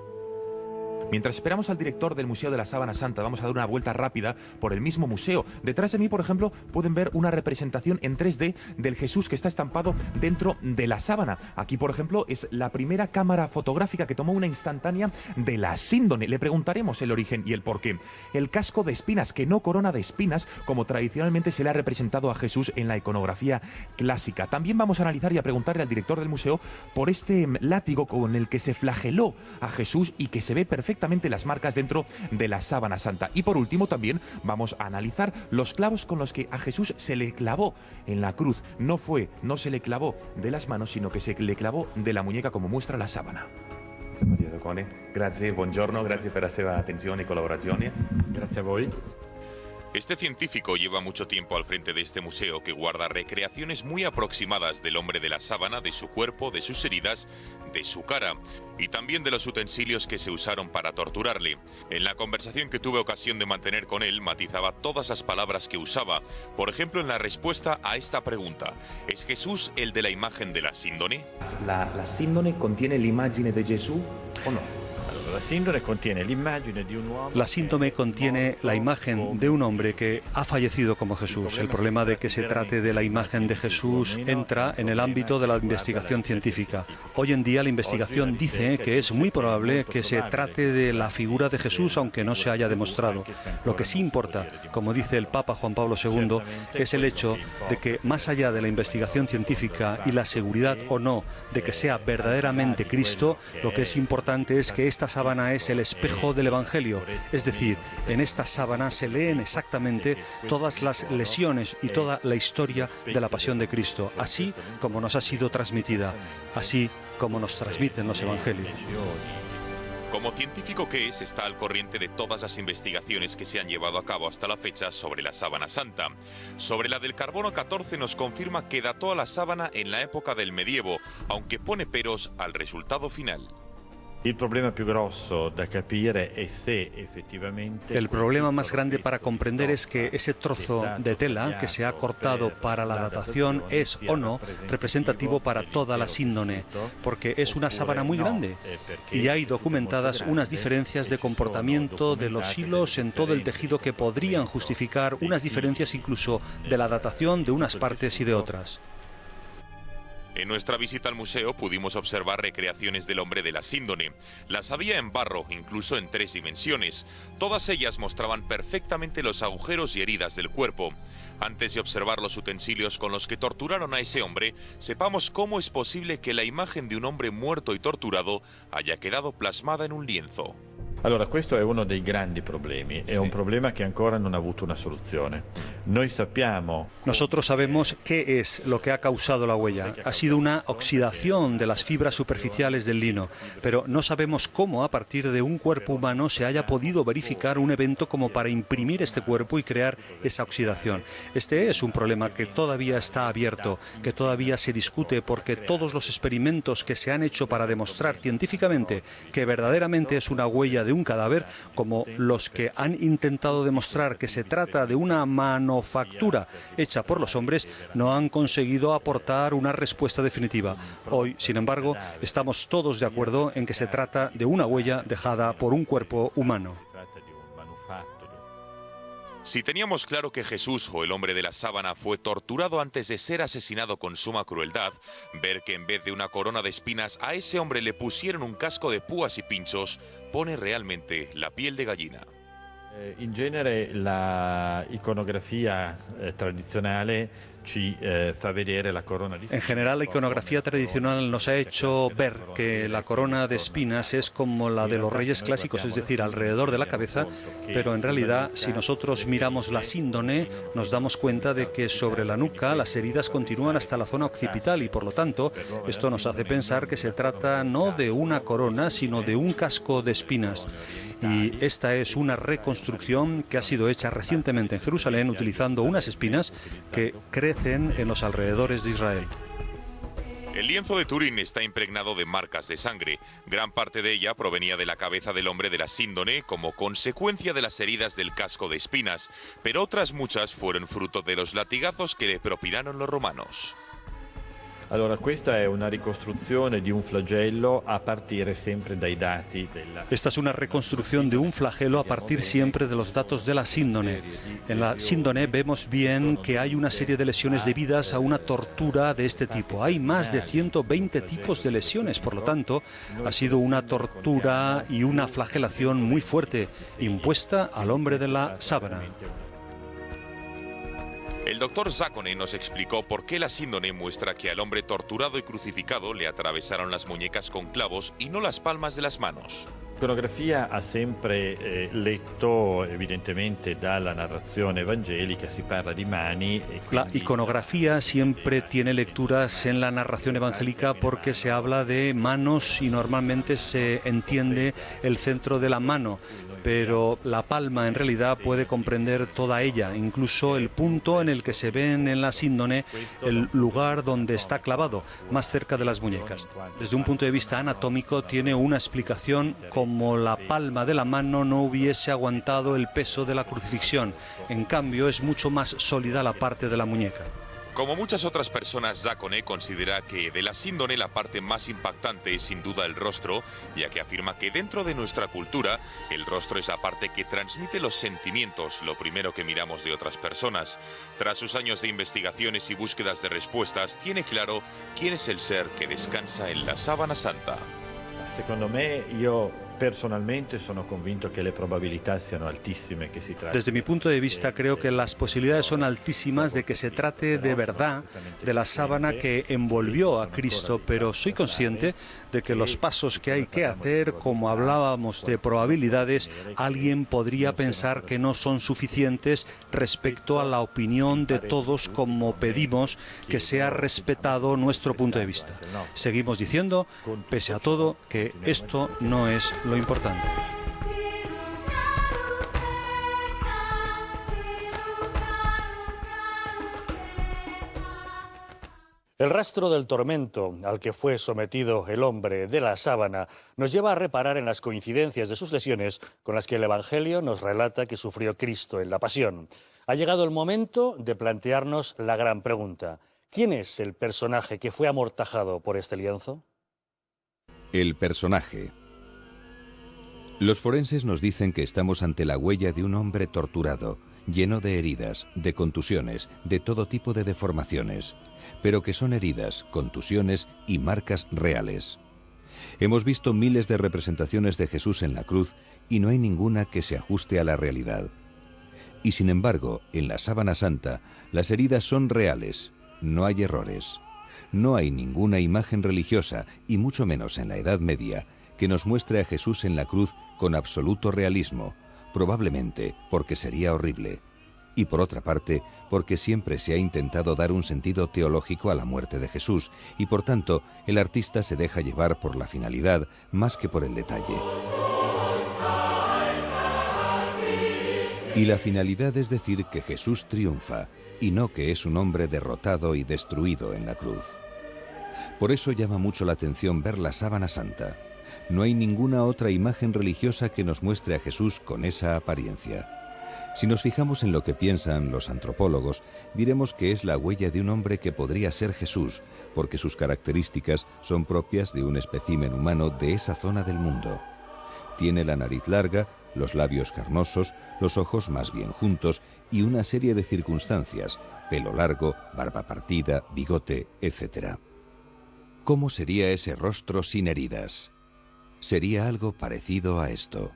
Mientras esperamos al director del Museo de la Sábana Santa, vamos a dar una vuelta rápida por el mismo museo. Detrás de mí, por ejemplo, pueden ver una representación en 3D del Jesús que está estampado dentro de la sábana. Aquí, por ejemplo, es la primera cámara fotográfica que tomó una instantánea de la síndone. Le preguntaremos el origen y el porqué. El casco de espinas, que no corona de espinas, como tradicionalmente se le ha representado a Jesús en la iconografía clásica. También vamos a analizar y a preguntarle al director del museo por este látigo con el que se flageló a Jesús y que se ve perfectamente las marcas dentro de la Sábana Santa. Y por último también vamos a analizar los clavos con los que a Jesús se le clavó en la cruz. No se le clavó de las manos, sino que se le clavó de la muñeca, como muestra la sábana. Maria Zaccone, grazie, buongiorno, grazie per la seva attenzione e collaborazione. Grazie a voi. Este científico lleva mucho tiempo al frente de este museo, que guarda recreaciones muy aproximadas del hombre de la sábana, de su cuerpo, de sus heridas, de su cara y también de los utensilios que se usaron para torturarle. En la conversación que tuve ocasión de mantener con él, matizaba todas las palabras que usaba. Por ejemplo, en la respuesta a esta pregunta: ¿es Jesús el de la imagen de la síndone? ¿La síndone contiene la imagen de Jesús o no? La síndone contiene La síndone contiene la imagen de un hombre que ha fallecido como Jesús. El problema de que se trate de la imagen de Jesús entra en el ámbito de la investigación científica. Hoy en día la investigación dice que es muy probable que se trate de la figura de Jesús, aunque no se haya demostrado. Lo que sí importa, como dice el Papa Juan Pablo II, es el hecho de que, más allá de la investigación científica y la seguridad o no de que sea verdaderamente Cristo, lo que es importante es que esta sábana es el espejo del Evangelio. Es decir, en esta sábana se leen exactamente todas las lesiones y toda la historia de la pasión de Cristo, así como nos ha sido transmitida, así como nos transmiten los Evangelios. Como científico que es, está al corriente de todas las investigaciones que se han llevado a cabo hasta la fecha sobre la Sábana Santa. Sobre la del carbono 14 nos confirma que dató a la sábana en la época del medievo, aunque pone peros al resultado final. El problema más grande para comprender es que ese trozo de tela que se ha cortado para la datación es o no representativo para toda la síndone, porque es una sábana muy grande y hay documentadas unas diferencias de comportamiento de los hilos en todo el tejido que podrían justificar unas diferencias incluso de la datación de unas partes y de otras. En nuestra visita al museo pudimos observar recreaciones del hombre de la síndone. Las había en barro, incluso en 3 dimensiones. Todas ellas mostraban perfectamente los agujeros y heridas del cuerpo. Antes de observar los utensilios con los que torturaron a ese hombre, sepamos cómo es posible que la imagen de un hombre muerto y torturado haya quedado plasmada en un lienzo. Allora, questo è uno dei grandi problemi, è un problema che ancora non ha avuto una soluzione. Nosotros sabemos qué es lo que ha causado la huella. Ha sido una oxidación de las fibras superficiales del lino, pero no sabemos cómo a partir de un cuerpo humano se haya podido verificar un evento como para imprimir este cuerpo y crear esa oxidación. Este es un problema que todavía está abierto, que todavía se discute, porque todos los experimentos que se han hecho para demostrar científicamente que verdaderamente es una huella de un cadáver, como los que han intentado demostrar que se trata de una manufactura hecha por los hombres, no han conseguido aportar una respuesta definitiva. Hoy, sin embargo, estamos todos de acuerdo en que se trata de una huella dejada por un cuerpo humano. Si teníamos claro que Jesús, o el hombre de la sábana, fue torturado antes de ser asesinado con suma crueldad, ver que en vez de una corona de espinas a ese hombre le pusieron un casco de púas y pinchos, pone realmente la piel de gallina. In genere la iconografia tradizionale ci fa vedere la corona di En general, la iconografía tradicional nos ha hecho ver que la corona de espinas es como la de los reyes clásicos, es decir, alrededor de la cabeza, pero en realidad, si nosotros miramos la síndone, nos damos cuenta de que sobre la nuca las heridas continúan hasta la zona occipital y, por lo tanto, esto nos hace pensar que se trata no de una corona, sino de un casco de espinas. Y esta es una reconstrucción que ha sido hecha recientemente en Jerusalén utilizando unas espinas que crecen en los alrededores de Israel. El lienzo de Turín está impregnado de marcas de sangre. Gran parte de ella provenía de la cabeza del hombre de la síndone como consecuencia de las heridas del casco de espinas, pero otras muchas fueron fruto de los latigazos que le propinaron los romanos. Allora, questa è una ricostruzione di un flagello a partire sempre dai dati della... Esta es una reconstrucción de un flagelo a partir siempre de los datos de la síndone. En la síndone vemos bien que hay una serie de lesiones debidas a una tortura de este tipo. Hay más de 120 tipos de lesiones, por lo tanto, ha sido una tortura y una flagelación muy fuerte impuesta al hombre de la sábana. El doctor Zacone nos explicó por qué la síndone muestra que al hombre torturado y crucificado le atravesaron las muñecas con clavos y no las palmas de las manos. L'iconografia ha sempre letto evidentemente dalla narrazione evangelica, si parla di mani. La iconografía siempre tiene lecturas en la narración evangélica porque se habla de manos y normalmente se entiende el centro de la mano, pero la palma en realidad puede comprender toda ella, incluso el punto en el que se ven en la síndone el lugar donde está clavado, más cerca de las muñecas. Desde un punto de vista anatómico tiene una explicación como la palma de la mano no hubiese aguantado el peso de la crucifixión. En cambio, es mucho más sólida la parte de la muñeca. Como muchas otras personas, Zacone considera que de la síndone la parte más impactante es sin duda el rostro, ya que afirma que dentro de nuestra cultura el rostro es la parte que transmite los sentimientos, lo primero que miramos de otras personas. Tras sus años de investigaciones y búsquedas de respuestas, tiene claro quién es el ser que descansa en la sábana santa. Secondo me, io personalmente sono convinto che le probabilità siano altissime che si tratti. Desde mi punto de vista creo que las posibilidades son altísimas de que se trate de verdad de la sábana que envolvió a Cristo, pero soy consciente de que los pasos que hay que hacer, como hablábamos de probabilidades, alguien podría pensar que no son suficientes respecto a la opinión de todos, como pedimos que sea respetado nuestro punto de vista. Seguimos diciendo, pese a todo, que esto no es lo importante. El rastro del tormento al que fue sometido el hombre de la sábana nos lleva a reparar en las coincidencias de sus lesiones con las que el Evangelio nos relata que sufrió Cristo en la pasión. Ha llegado el momento de plantearnos la gran pregunta: ¿quién es el personaje que fue amortajado por este lienzo? El personaje. Los forenses nos dicen que estamos ante la huella de un hombre torturado, lleno de heridas, de contusiones, de todo tipo de deformaciones, pero que son heridas, contusiones y marcas reales. Hemos visto miles de representaciones de Jesús en la cruz y no hay ninguna que se ajuste a la realidad. Y sin embargo, en la sábana santa, las heridas son reales, no hay errores. No hay ninguna imagen religiosa, y mucho menos en la Edad Media, que nos muestre a Jesús en la cruz con absoluto realismo, probablemente porque sería horrible, y por otra parte, porque siempre se ha intentado dar un sentido teológico a la muerte de Jesús, y por tanto el artista se deja llevar por la finalidad más que por el detalle. Y la finalidad es decir que Jesús triunfa, y no que es un hombre derrotado y destruido en la cruz. Por eso llama mucho la atención ver la sábana santa. No hay ninguna otra imagen religiosa que nos muestre a Jesús con esa apariencia. Si nos fijamos en lo que piensan los antropólogos, diremos que es la huella de un hombre que podría ser Jesús, porque sus características son propias de un espécimen humano de esa zona del mundo. Tiene la nariz larga, los labios carnosos, los ojos más bien juntos y una serie de circunstancias, pelo largo, barba partida, bigote, etc. ¿Cómo sería ese rostro sin heridas? Sería algo parecido a esto.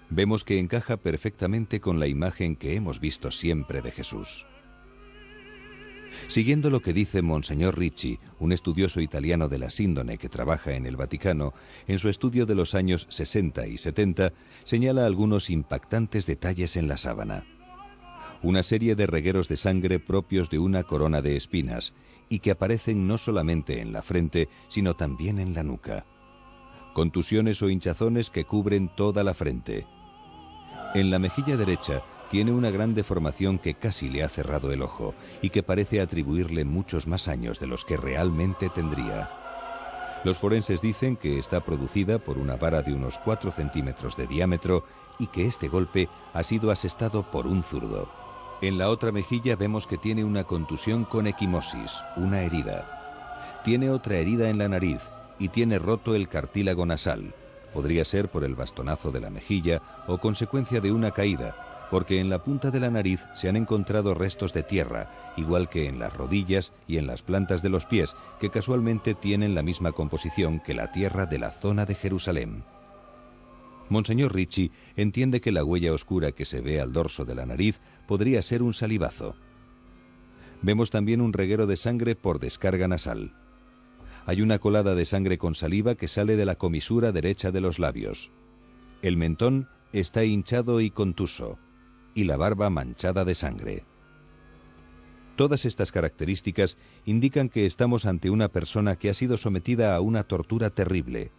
Vemos que encaja perfectamente con la imagen que hemos visto siempre de Jesús. Siguiendo lo que dice Monseñor Ricci, un estudioso italiano de la síndone que trabaja en el Vaticano, en su estudio de los años 60 y 70, señala algunos impactantes detalles en la sábana. Una serie de regueros de sangre propios de una corona de espinas, y que aparecen no solamente en la frente, sino también en la nuca. Contusiones o hinchazones que cubren toda la frente. En la mejilla derecha tiene una gran deformación que casi le ha cerrado el ojo y que parece atribuirle muchos más años de los que realmente tendría. Los forenses dicen que está producida por una vara de unos 4 centímetros de diámetro y que este golpe ha sido asestado por un zurdo. En la otra mejilla vemos que tiene una contusión con equimosis, una herida. Tiene otra herida en la nariz y tiene roto el cartílago nasal. Podría ser por el bastonazo de la mejilla o consecuencia de una caída, porque en la punta de la nariz se han encontrado restos de tierra, igual que en las rodillas y en las plantas de los pies, que casualmente tienen la misma composición que la tierra de la zona de Jerusalén. Monseñor Ricci entiende que la huella oscura que se ve al dorso de la nariz podría ser un salivazo. Vemos también un reguero de sangre por descarga nasal. Hay una colada de sangre con saliva que sale de la comisura derecha de los labios. El mentón está hinchado y contuso, y la barba manchada de sangre. Todas estas características indican que estamos ante una persona que ha sido sometida a una tortura terrible.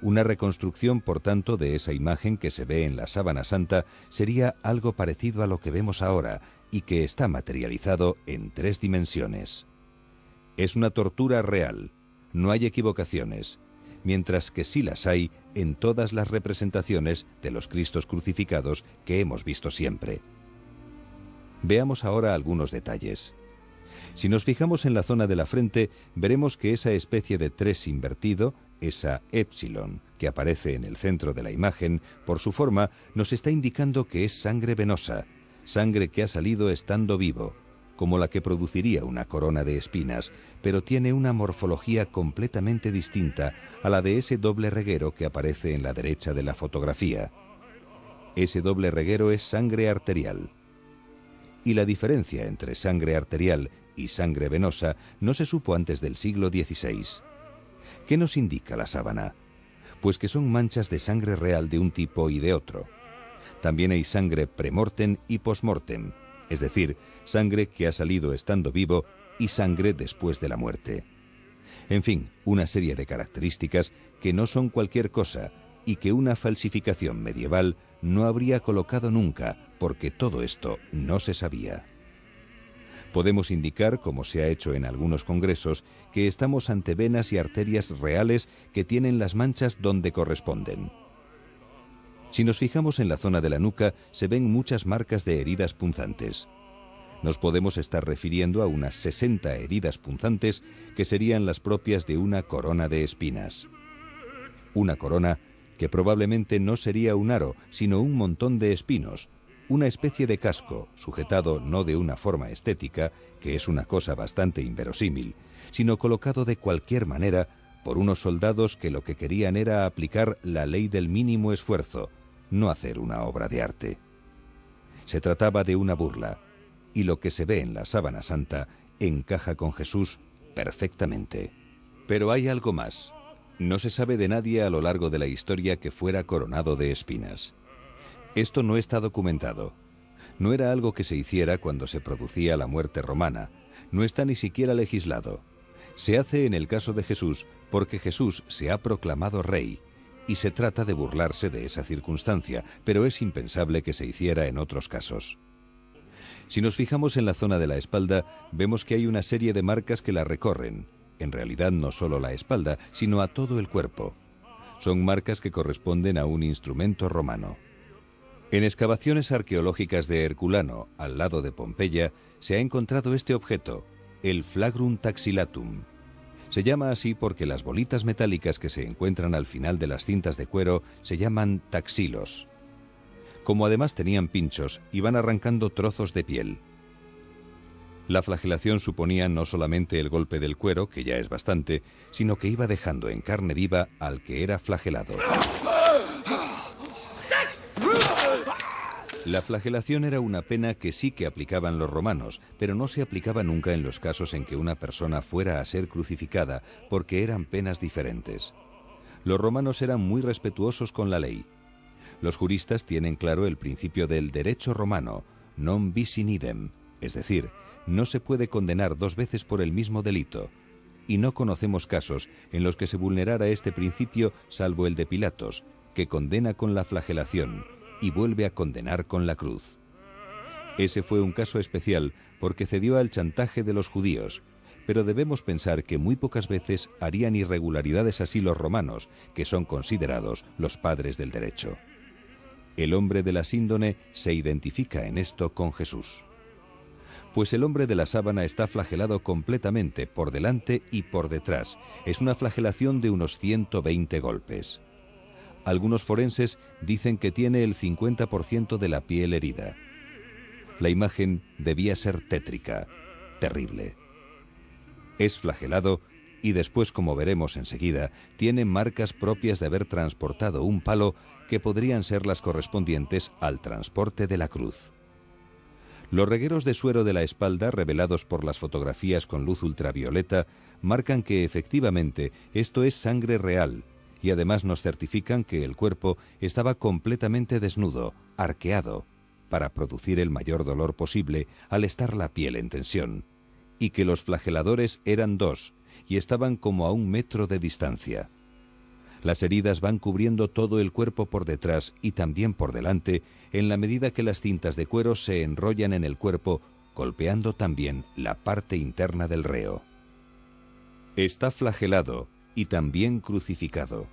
Una reconstrucción, por tanto, de esa imagen que se ve en la sábana santa sería algo parecido a lo que vemos ahora y que está materializado en 3 dimensiones. Es una tortura real. No hay equivocaciones, mientras que sí las hay en todas las representaciones de los Cristos crucificados que hemos visto siempre. Veamos ahora algunos detalles. Si nos fijamos en la zona de la frente, veremos que esa especie de 3 invertido, esa épsilon que aparece en el centro de la imagen, por su forma, nos está indicando que es sangre venosa, sangre que ha salido estando vivo, como la que produciría una corona de espinas, pero tiene una morfología completamente distinta a la de ese doble reguero que aparece en la derecha de la fotografía. Ese doble reguero es sangre arterial. Y la diferencia entre sangre arterial y sangre venosa no se supo antes del siglo XVI. ¿Qué nos indica la sábana? Pues que son manchas de sangre real de un tipo y de otro. También hay sangre premortem y postmortem, es decir, sangre que ha salido estando vivo y sangre después de la muerte. En fin, una serie de características que no son cualquier cosa y que una falsificación medieval no habría colocado nunca, porque todo esto no se sabía. Podemos indicar, como se ha hecho en algunos congresos, que estamos ante venas y arterias reales que tienen las manchas donde corresponden. Si nos fijamos en la zona de la nuca, se ven muchas marcas de heridas punzantes. Nos podemos estar refiriendo a unas 60 heridas punzantes que serían las propias de una corona de espinas. Una corona que probablemente no sería un aro, sino un montón de espinos, una especie de casco, sujetado no de una forma estética, que es una cosa bastante inverosímil, sino colocado de cualquier manera por unos soldados que lo que querían era aplicar la ley del mínimo esfuerzo, no hacer una obra de arte. Se trataba de una burla, y lo que se ve en la sábana santa encaja con Jesús perfectamente. Pero hay algo más. No se sabe de nadie a lo largo de la historia que fuera coronado de espinas. Esto no está documentado. No era algo que se hiciera cuando se producía la muerte romana. No está ni siquiera legislado. Se hace en el caso de Jesús porque Jesús se ha proclamado rey y se trata de burlarse de esa circunstancia, pero es impensable que se hiciera en otros casos. Si nos fijamos en la zona de la espalda, vemos que hay una serie de marcas que la recorren. En realidad no solo la espalda, sino a todo el cuerpo. Son marcas que corresponden a un instrumento romano. En excavaciones arqueológicas de Herculano, al lado de Pompeya, se ha encontrado este objeto, el flagrum taxilatum. Se llama así porque las bolitas metálicas que se encuentran al final de las cintas de cuero se llaman taxilos. Como además tenían pinchos, iban arrancando trozos de piel. La flagelación suponía no solamente el golpe del cuero, que ya es bastante, sino que iba dejando en carne viva al que era flagelado. La flagelación era una pena que sí que aplicaban los romanos, pero no se aplicaba nunca en los casos en que una persona fuera a ser crucificada, porque eran penas diferentes. Los romanos eran muy respetuosos con la ley. Los juristas tienen claro el principio del derecho romano, non bis in idem, es decir, no se puede condenar dos veces por el mismo delito, y no conocemos casos en los que se vulnerara este principio salvo el de Pilatos, que condena con la flagelación y vuelve a condenar con la cruz. Ese fue un caso especial porque cedió al chantaje de los judíos, pero debemos pensar que muy pocas veces harían irregularidades así los romanos, que son considerados los padres del derecho. El hombre de la síndone se identifica en esto con Jesús. Pues el hombre de la sábana está flagelado completamente por delante y por detrás. Es una flagelación de unos 120 golpes. Algunos forenses dicen que tiene el 50% de la piel herida. La imagen debía ser tétrica, terrible. Es flagelado y después, como veremos enseguida, tiene marcas propias de haber transportado un palo que podrían ser las correspondientes al transporte de la cruz. Los regueros de suero de la espalda, revelados por las fotografías con luz ultravioleta, marcan que efectivamente esto es sangre real, y además nos certifican que el cuerpo estaba completamente desnudo, arqueado, para producir el mayor dolor posible al estar la piel en tensión, y que los flageladores eran dos, y estaban como a 1 metro de distancia. Las heridas van cubriendo todo el cuerpo por detrás y también por delante, en la medida que las cintas de cuero se enrollan en el cuerpo, golpeando también la parte interna del reo. Está flagelado y también crucificado.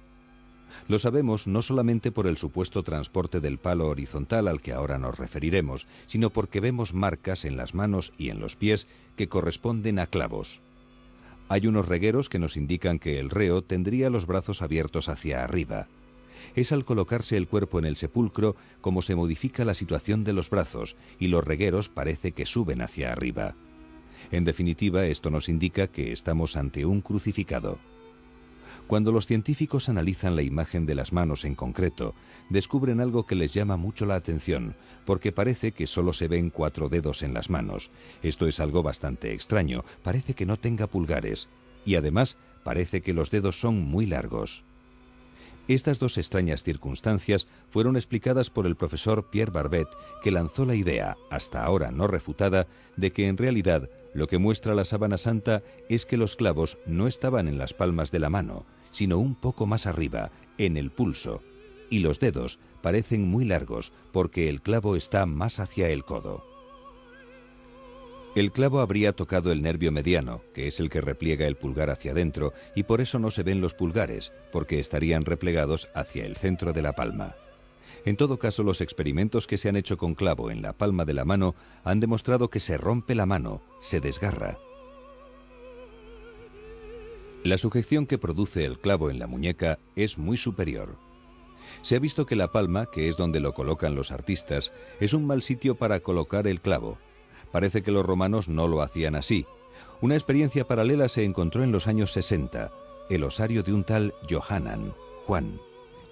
Lo sabemos no solamente por el supuesto transporte del palo horizontal al que ahora nos referiremos, sino porque vemos marcas en las manos y en los pies que corresponden a clavos. Hay unos regueros que nos indican que el reo tendría los brazos abiertos hacia arriba. Es al colocarse el cuerpo en el sepulcro como se modifica la situación de los brazos y los regueros parece que suben hacia arriba. En definitiva, esto nos indica que estamos ante un crucificado. Cuando los científicos analizan la imagen de las manos en concreto, descubren algo que les llama mucho la atención, porque parece que solo se ven 4 dedos en las manos. Esto es algo bastante extraño, parece que no tenga pulgares, y además parece que los dedos son muy largos. Estas dos extrañas circunstancias fueron explicadas por el profesor Pierre Barbet, que lanzó la idea, hasta ahora no refutada, de que en realidad lo que muestra la sábana santa es que los clavos no estaban en las palmas de la mano, sino un poco más arriba, en el pulso, y los dedos parecen muy largos porque el clavo está más hacia el codo. El clavo habría tocado el nervio mediano, que es el que repliega el pulgar hacia adentro, y por eso no se ven los pulgares, porque estarían replegados hacia el centro de la palma. En todo caso, los experimentos que se han hecho con clavo en la palma de la mano han demostrado que se rompe la mano, se desgarra. La sujeción que produce el clavo en la muñeca es muy superior. Se ha visto que la palma, que es donde lo colocan los artistas, es un mal sitio para colocar el clavo. Parece que los romanos no lo hacían así. Una experiencia paralela se encontró en los años 60, el osario de un tal Johanan, Juan,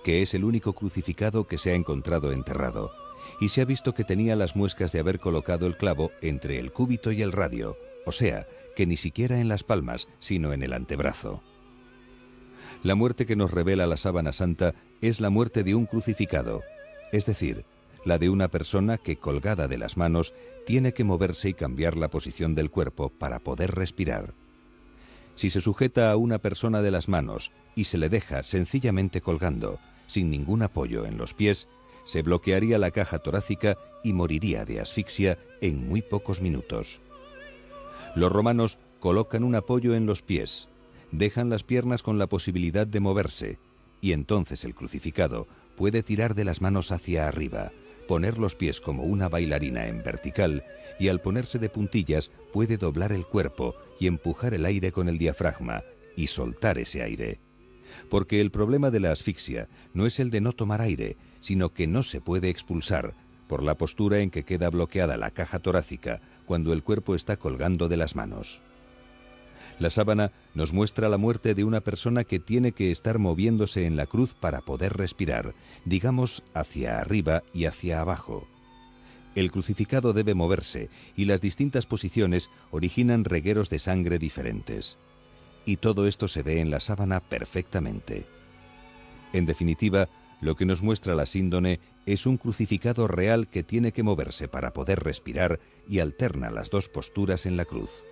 que es el único crucificado que se ha encontrado enterrado, y se ha visto que tenía las muescas de haber colocado el clavo entre el cúbito y el radio, o sea, que ni siquiera en las palmas, sino en el antebrazo. La muerte que nos revela la sábana santa es la muerte de un crucificado, es decir, la de una persona que, colgada de las manos, tiene que moverse y cambiar la posición del cuerpo para poder respirar. Si se sujeta a una persona de las manos y se le deja sencillamente colgando, sin ningún apoyo en los pies, se bloquearía la caja torácica y moriría de asfixia en muy pocos minutos. Los romanos colocan un apoyo en los pies, dejan las piernas con la posibilidad de moverse, y entonces el crucificado puede tirar de las manos hacia arriba, poner los pies como una bailarina en vertical, y al ponerse de puntillas puede doblar el cuerpo y empujar el aire con el diafragma y soltar ese aire. Porque el problema de la asfixia no es el de no tomar aire, sino que no se puede expulsar por la postura en que queda bloqueada la caja torácica cuando el cuerpo está colgando de las manos. La sábana nos muestra la muerte de una persona que tiene que estar moviéndose en la cruz para poder respirar, digamos hacia arriba y hacia abajo. El crucificado debe moverse y las distintas posiciones originan regueros de sangre diferentes. Y todo esto se ve en la sábana perfectamente. En definitiva, lo que nos muestra la síndone es un crucificado real que tiene que moverse para poder respirar y alterna las dos posturas en la cruz.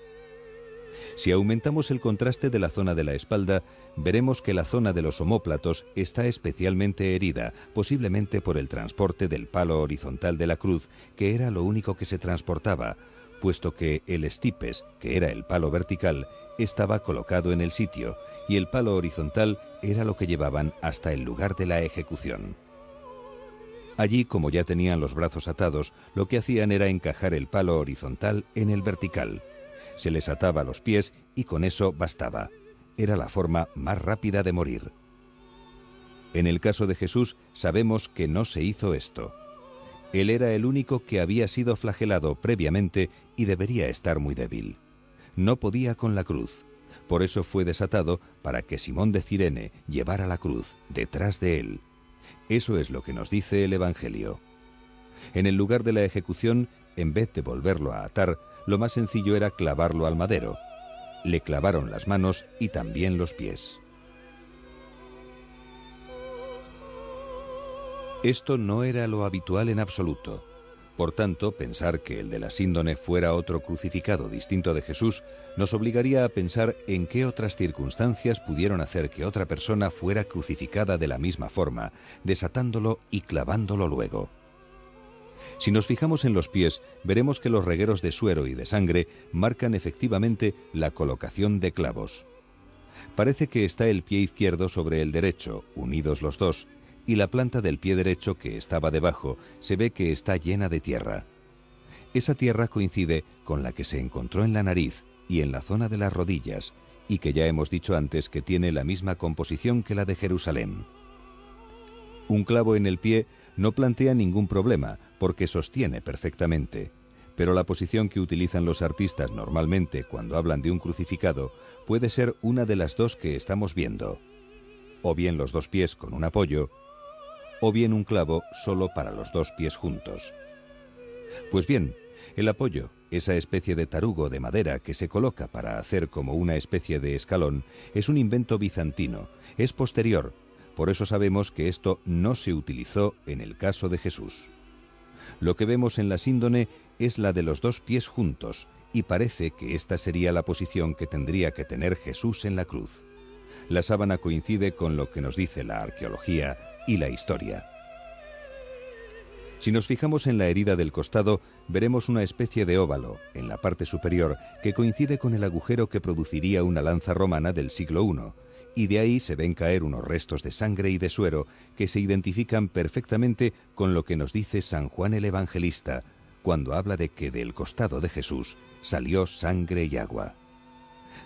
Si aumentamos el contraste de la zona de la espalda, veremos que la zona de los omóplatos está especialmente herida, posiblemente por el transporte del palo horizontal de la cruz, que era lo único que se transportaba, puesto que el estipes, que era el palo vertical, estaba colocado en el sitio, y el palo horizontal era lo que llevaban hasta el lugar de la ejecución. Allí, como ya tenían los brazos atados, lo que hacían era encajar el palo horizontal en el vertical. Se les ataba los pies y con eso bastaba. Era la forma más rápida de morir. En el caso de Jesús sabemos que no se hizo esto. Él era el único que había sido flagelado previamente y debería estar muy débil. No podía con la cruz. Por eso fue desatado para que Simón de Cirene llevara la cruz detrás de él. Eso es lo que nos dice el Evangelio. En el lugar de la ejecución, en vez de volverlo a atar, lo más sencillo era clavarlo al madero. Le clavaron las manos y también los pies. Esto no era lo habitual en absoluto. Por tanto, pensar que el de la síndone fuera otro crucificado distinto de Jesús nos obligaría a pensar en qué otras circunstancias pudieron hacer que otra persona fuera crucificada de la misma forma, desatándolo y clavándolo luego. Si nos fijamos en los pies, veremos que los regueros de suero y de sangre marcan efectivamente la colocación de clavos. Parece que está el pie izquierdo sobre el derecho, unidos los dos, y la planta del pie derecho que estaba debajo se ve que está llena de tierra. Esa tierra coincide con la que se encontró en la nariz y en la zona de las rodillas, y que ya hemos dicho antes que tiene la misma composición que la de Jerusalén. Un clavo en el pie no plantea ningún problema, porque sostiene perfectamente, pero la posición que utilizan los artistas normalmente cuando hablan de un crucificado puede ser una de las dos que estamos viendo, o bien los dos pies con un apoyo, o bien un clavo solo para los dos pies juntos. Pues bien, el apoyo, esa especie de tarugo de madera que se coloca para hacer como una especie de escalón, es un invento bizantino, es posterior. Por eso sabemos que esto no se utilizó en el caso de Jesús. Lo que vemos en la síndone es la de los dos pies juntos, y parece que esta sería la posición que tendría que tener Jesús en la cruz. La sábana coincide con lo que nos dice la arqueología y la historia. Si nos fijamos en la herida del costado, veremos una especie de óvalo en la parte superior que coincide con el agujero que produciría una lanza romana del siglo I, y de ahí se ven caer unos restos de sangre y de suero que se identifican perfectamente con lo que nos dice San Juan el Evangelista, cuando habla de que del costado de Jesús salió sangre y agua.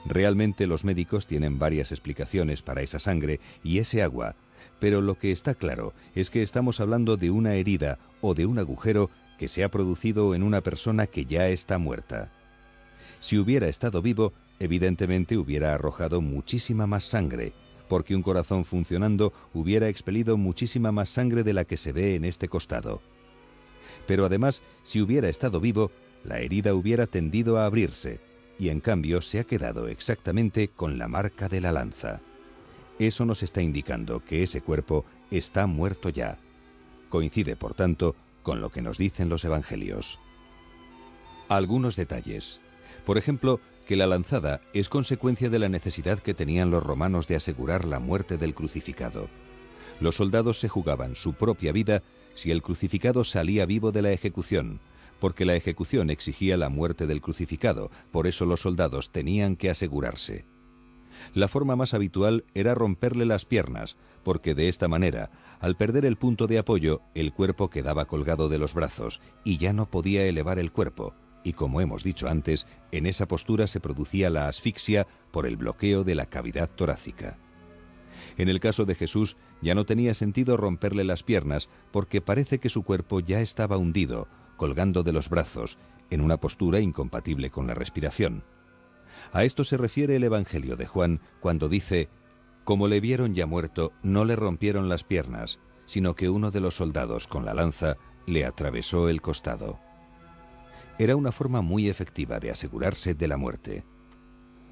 Realmente los médicos tienen varias explicaciones para esa sangre y ese agua, pero lo que está claro es que estamos hablando de una herida o de un agujero que se ha producido en una persona que ya está muerta. Si hubiera estado vivo, evidentemente hubiera arrojado muchísima más sangre, porque un corazón funcionando hubiera expelido muchísima más sangre de la que se ve en este costado. Pero además, si hubiera estado vivo, la herida hubiera tendido a abrirse, y en cambio se ha quedado exactamente con la marca de la lanza. Eso nos está indicando que ese cuerpo está muerto ya. Coincide, por tanto, con lo que nos dicen los evangelios. Algunos detalles. Por ejemplo, que la lanzada es consecuencia de la necesidad que tenían los romanos de asegurar la muerte del crucificado. Los soldados se jugaban su propia vida si el crucificado salía vivo de la ejecución, porque la ejecución exigía la muerte del crucificado, por eso los soldados tenían que asegurarse. La forma más habitual era romperle las piernas, porque de esta manera, al perder el punto de apoyo, el cuerpo quedaba colgado de los brazos y ya no podía elevar el cuerpo, y como hemos dicho antes, en esa postura se producía la asfixia por el bloqueo de la cavidad torácica. En el caso de Jesús, ya no tenía sentido romperle las piernas, porque parece que su cuerpo ya estaba hundido, colgando de los brazos, en una postura incompatible con la respiración. A esto se refiere el Evangelio de Juan cuando dice: como le vieron ya muerto, no le rompieron las piernas, sino que uno de los soldados con la lanza le atravesó el costado. Era una forma muy efectiva de asegurarse de la muerte.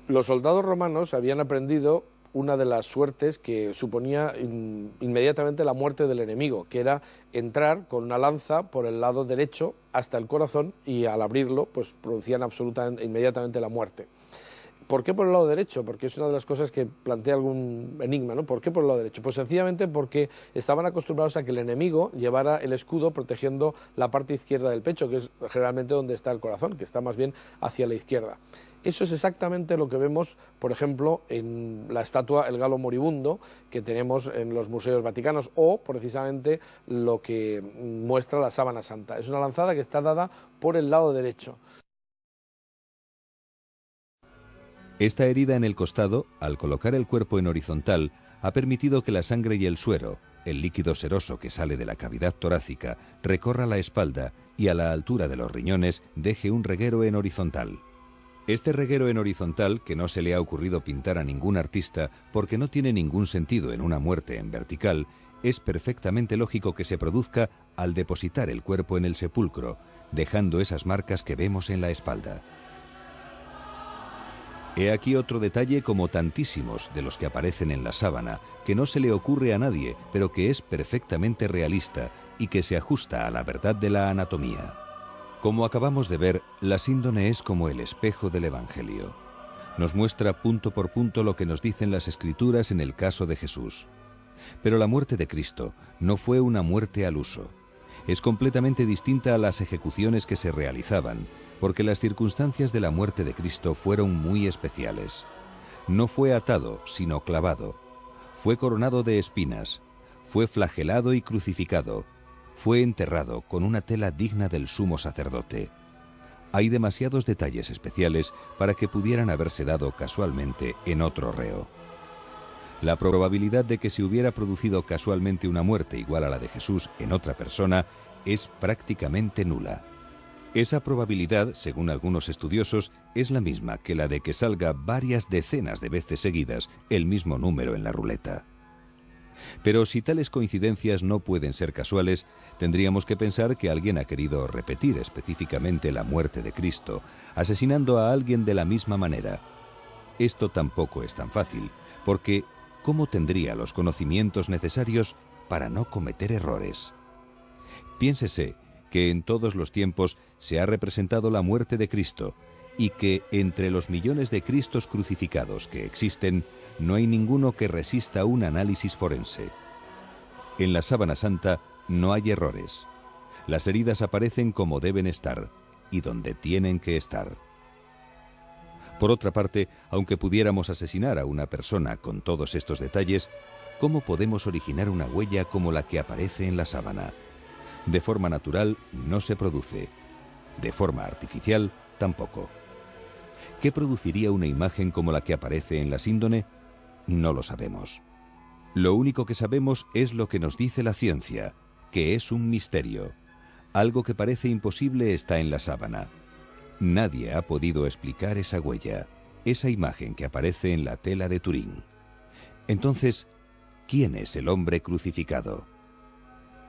Los soldados romanos habían aprendido una de las suertes que suponía inmediatamente la muerte del enemigo, que era entrar con una lanza por el lado derecho hasta el corazón, y al abrirlo pues producían inmediatamente la muerte. ¿Por qué por el lado derecho? Porque es una de las cosas que plantea algún enigma, ¿no? ¿Por qué por el lado derecho? Pues sencillamente porque estaban acostumbrados a que el enemigo llevara el escudo protegiendo la parte izquierda del pecho, que es generalmente donde está el corazón, que está más bien hacia la izquierda. Eso es exactamente lo que vemos, por ejemplo, en la estatua El Galo Moribundo, que tenemos en los museos vaticanos, o precisamente lo que muestra la Sábana Santa. Es una lanzada que está dada por el lado derecho. Esta herida en el costado, al colocar el cuerpo en horizontal, ha permitido que la sangre y el suero, el líquido seroso que sale de la cavidad torácica, recorra la espalda y a la altura de los riñones deje un reguero en horizontal. Este reguero en horizontal, que no se le ha ocurrido pintar a ningún artista porque no tiene ningún sentido en una muerte en vertical, es perfectamente lógico que se produzca al depositar el cuerpo en el sepulcro, dejando esas marcas que vemos en la espalda. He aquí otro detalle, como tantísimos de los que aparecen en la sábana, que no se le ocurre a nadie, pero que es perfectamente realista y que se ajusta a la verdad de la anatomía. Como acabamos de ver, la síndone es como el espejo del Evangelio. Nos muestra punto por punto lo que nos dicen las Escrituras en el caso de Jesús. Pero la muerte de Cristo no fue una muerte al uso. Es completamente distinta a las ejecuciones que se realizaban, porque las circunstancias de la muerte de Cristo fueron muy especiales. No fue atado, sino clavado. Fue coronado de espinas. Fue flagelado y crucificado. Fue enterrado con una tela digna del sumo sacerdote. Hay demasiados detalles especiales para que pudieran haberse dado casualmente en otro reo. La probabilidad de que se hubiera producido casualmente una muerte igual a la de Jesús en otra persona es prácticamente nula. Esa probabilidad, según algunos estudiosos, es la misma que la de que salga varias decenas de veces seguidas el mismo número en la ruleta. Pero si tales coincidencias no pueden ser casuales, tendríamos que pensar que alguien ha querido repetir específicamente la muerte de Cristo, asesinando a alguien de la misma manera. Esto tampoco es tan fácil, porque ¿cómo tendría los conocimientos necesarios para no cometer errores? Piénsese que en todos los tiempos se ha representado la muerte de Cristo y que entre los millones de Cristos crucificados que existen, no hay ninguno que resista un análisis forense. En la Sábana Santa no hay errores. Las heridas aparecen como deben estar y donde tienen que estar. Por otra parte, aunque pudiéramos asesinar a una persona con todos estos detalles, ¿cómo podemos originar una huella como la que aparece en la sábana? De forma natural no se produce. De forma artificial tampoco. ¿Qué produciría una imagen como la que aparece en la síndone? No lo sabemos. Lo único que sabemos es lo que nos dice la ciencia, que es un misterio. Algo que parece imposible está en la sábana. Nadie ha podido explicar esa huella, esa imagen que aparece en la tela de Turín. Entonces, ¿quién es el hombre crucificado?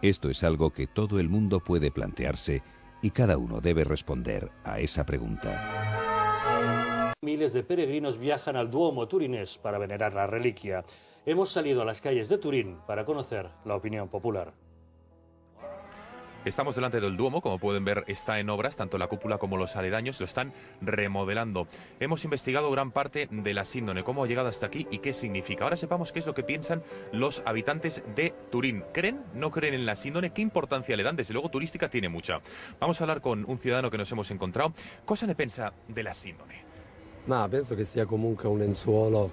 Esto es algo que todo el mundo puede plantearse y cada uno debe responder a esa pregunta. Miles de peregrinos viajan al Duomo turinés para venerar la reliquia. Hemos salido a las calles de Turín para conocer la opinión popular. Estamos delante del Duomo, como pueden ver está en obras, tanto la cúpula como los aledaños lo están remodelando. Hemos investigado gran parte de la síndone, cómo ha llegado hasta aquí y qué significa. Ahora sepamos qué es lo que piensan los habitantes de Turín. ¿Creen? ¿No creen en la síndone? ¿Qué importancia le dan? Desde luego turística tiene mucha. Vamos a hablar con un ciudadano que nos hemos encontrado. Cosa ne pensa della síndone? Penso che sia comunque un lenzuolo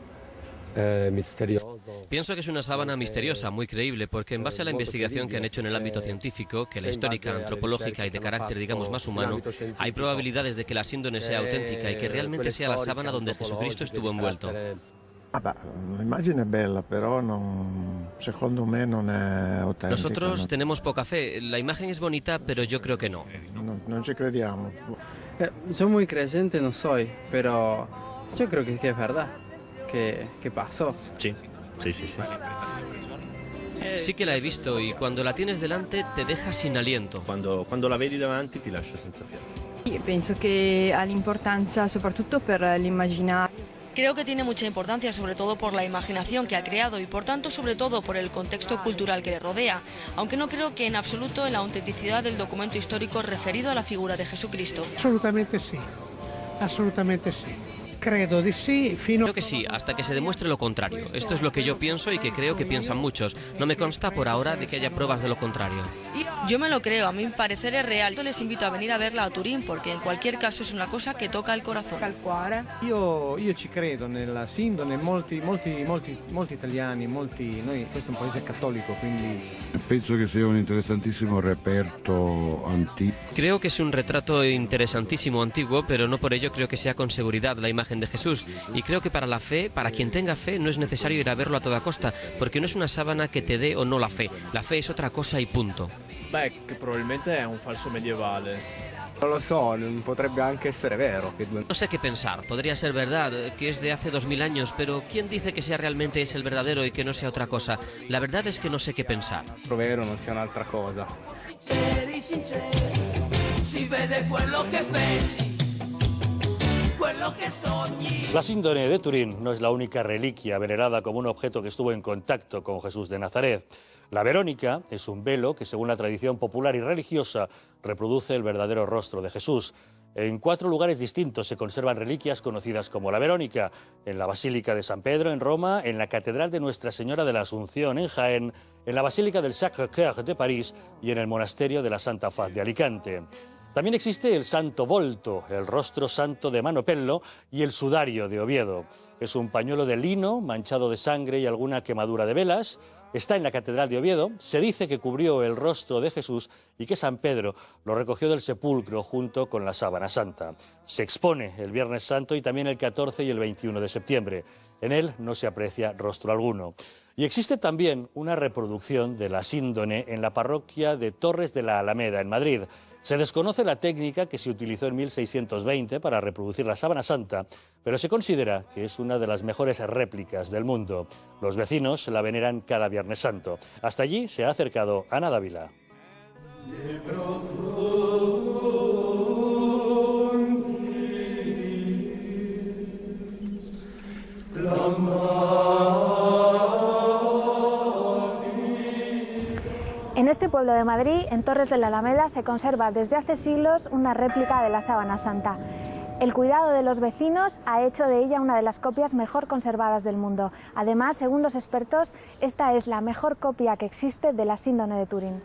misterioso. Pienso que es una sábana misteriosa, muy creíble, porque en base a la investigación que han hecho en el ámbito científico, que la histórica, antropológica y de carácter, digamos, más humano, hay probabilidades de que la síndone sea auténtica y que realmente sea la sábana donde Jesucristo estuvo envuelto. L'immagine è bella, però secondo me non è autentica. Nosotros tenemos poca fe. La imagen es bonita, pero yo creo que no. Non ci crediamo. Yo muy creyente no soy, pero yo creo que es verdad. ¿Qué pasó? Sí. Sí que la he visto y cuando la tienes delante te deja sin aliento. Cuando la vedi davanti ti lascia senza fiato. Penso che ha l'importanza soprattutto per l'immaginario. Creo que tiene mucha importancia, sobre todo por la imaginación que ha creado y por tanto sobre todo por el contexto cultural que le rodea, aunque no creo que en absoluto en la autenticidad del documento histórico referido a la figura de Jesucristo. Assolutamente sí, assolutamente sí. Creo que sí, hasta que se demuestre lo contrario. Esto es lo que yo pienso y que creo que piensan muchos. No me consta por ahora de que haya pruebas de lo contrario. Yo me lo creo, a mi parecer es real. Yo les invito a venir a verla a Turín porque en cualquier caso es una cosa que toca el corazón. Io ci credo nella síndone, molti italiani, noi, questo è un paese cattolico, quindi penso che sia un interessantissimo reperto antico. Creo que es un retrato interesantísimo antiguo, pero no por ello creo que sea con seguridad la imagen de Jesús. Y creo que para la fe, para quien tenga fe, no es necesario ir a verlo a toda costa, porque no es una sábana que te dé o no la fe. La fe es otra cosa y punto. Che probabilmente è un falso medievale. Non lo so, potrebbe anche essere vero. No sé qué pensar, podría ser verdad, que es de hace 2000 años, pero ¿quién dice que sea realmente es el verdadero y que no sea otra cosa? La verdad es que no sé qué pensar. Vero non sia un'altra cosa. Si vede quello che pensi. La síndone de Turín no es la única reliquia venerada como un objeto que estuvo en contacto con Jesús de Nazaret. La Verónica es un velo que, según la tradición popular y religiosa, reproduce el verdadero rostro de Jesús. En 4 lugares distintos se conservan reliquias conocidas como la Verónica: en la Basílica de San Pedro en Roma, en la Catedral de Nuestra Señora de la Asunción en Jaén, en la Basílica del Sacré-Cœur de París y en el Monasterio de la Santa Faz de Alicante. También existe el Santo Volto, el rostro santo de Mano Pello, y el sudario de Oviedo. Es un pañuelo de lino manchado de sangre y alguna quemadura de velas. Está en la Catedral de Oviedo. Se dice que cubrió el rostro de Jesús y que San Pedro lo recogió del sepulcro junto con la sábana santa. Se expone el Viernes Santo y también el 14 y el 21 de septiembre. En él no se aprecia rostro alguno. Y existe también una reproducción de la síndone en la parroquia de Torres de la Alameda, en Madrid. Se desconoce la técnica que se utilizó en 1620 para reproducir la sábana santa, pero se considera que es una de las mejores réplicas del mundo. Los vecinos la veneran cada Viernes Santo. Hasta allí se ha acercado Ana Dávila. En este pueblo de Madrid, en Torres de la Alameda, se conserva desde hace siglos una réplica de la sábana santa. El cuidado de los vecinos ha hecho de ella una de las copias mejor conservadas del mundo. Además, según los expertos, esta es la mejor copia que existe de la síndone de Turín.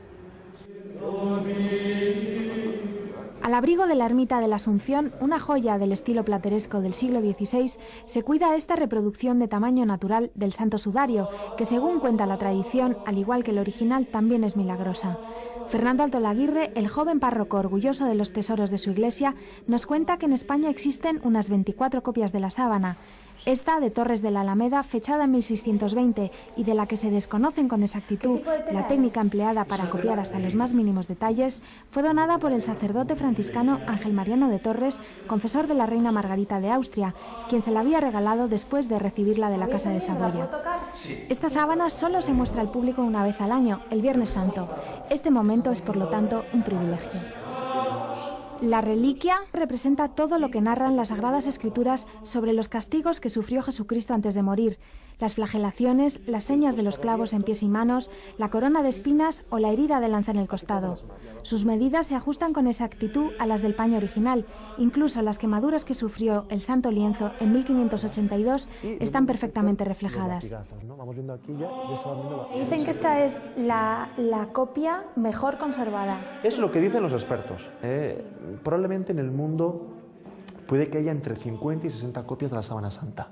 Al abrigo de la ermita de la Asunción, una joya del estilo plateresco del siglo XVI, se cuida esta reproducción de tamaño natural del Santo Sudario, que según cuenta la tradición, al igual que el original, también es milagrosa. Fernando Altolaguirre, el joven párroco orgulloso de los tesoros de su iglesia, nos cuenta que en España existen unas 24 copias de la sábana. Esta, de Torres de la Alameda, fechada en 1620 y de la que se desconocen con exactitud la técnica empleada para copiar hasta los más mínimos detalles, fue donada por el sacerdote franciscano Ángel Mariano de Torres, confesor de la reina Margarita de Austria, quien se la había regalado después de recibirla de la Casa de Saboya. Esta sábana solo se muestra al público una vez al año, el Viernes Santo. Este momento es, por lo tanto, un privilegio. La reliquia representa todo lo que narran las Sagradas Escrituras sobre los castigos que sufrió Jesucristo antes de morir, las flagelaciones, las señas de los clavos en pies y manos, la corona de espinas o la herida de lanza en el costado. Sus medidas se ajustan con exactitud a las del paño original, incluso las quemaduras que sufrió el santo lienzo en 1582 están perfectamente reflejadas. Dicen que esta es la copia mejor conservada. Es lo que dicen los expertos. Probablemente en el mundo puede que haya entre 50 y 60 copias de la Sábana Santa.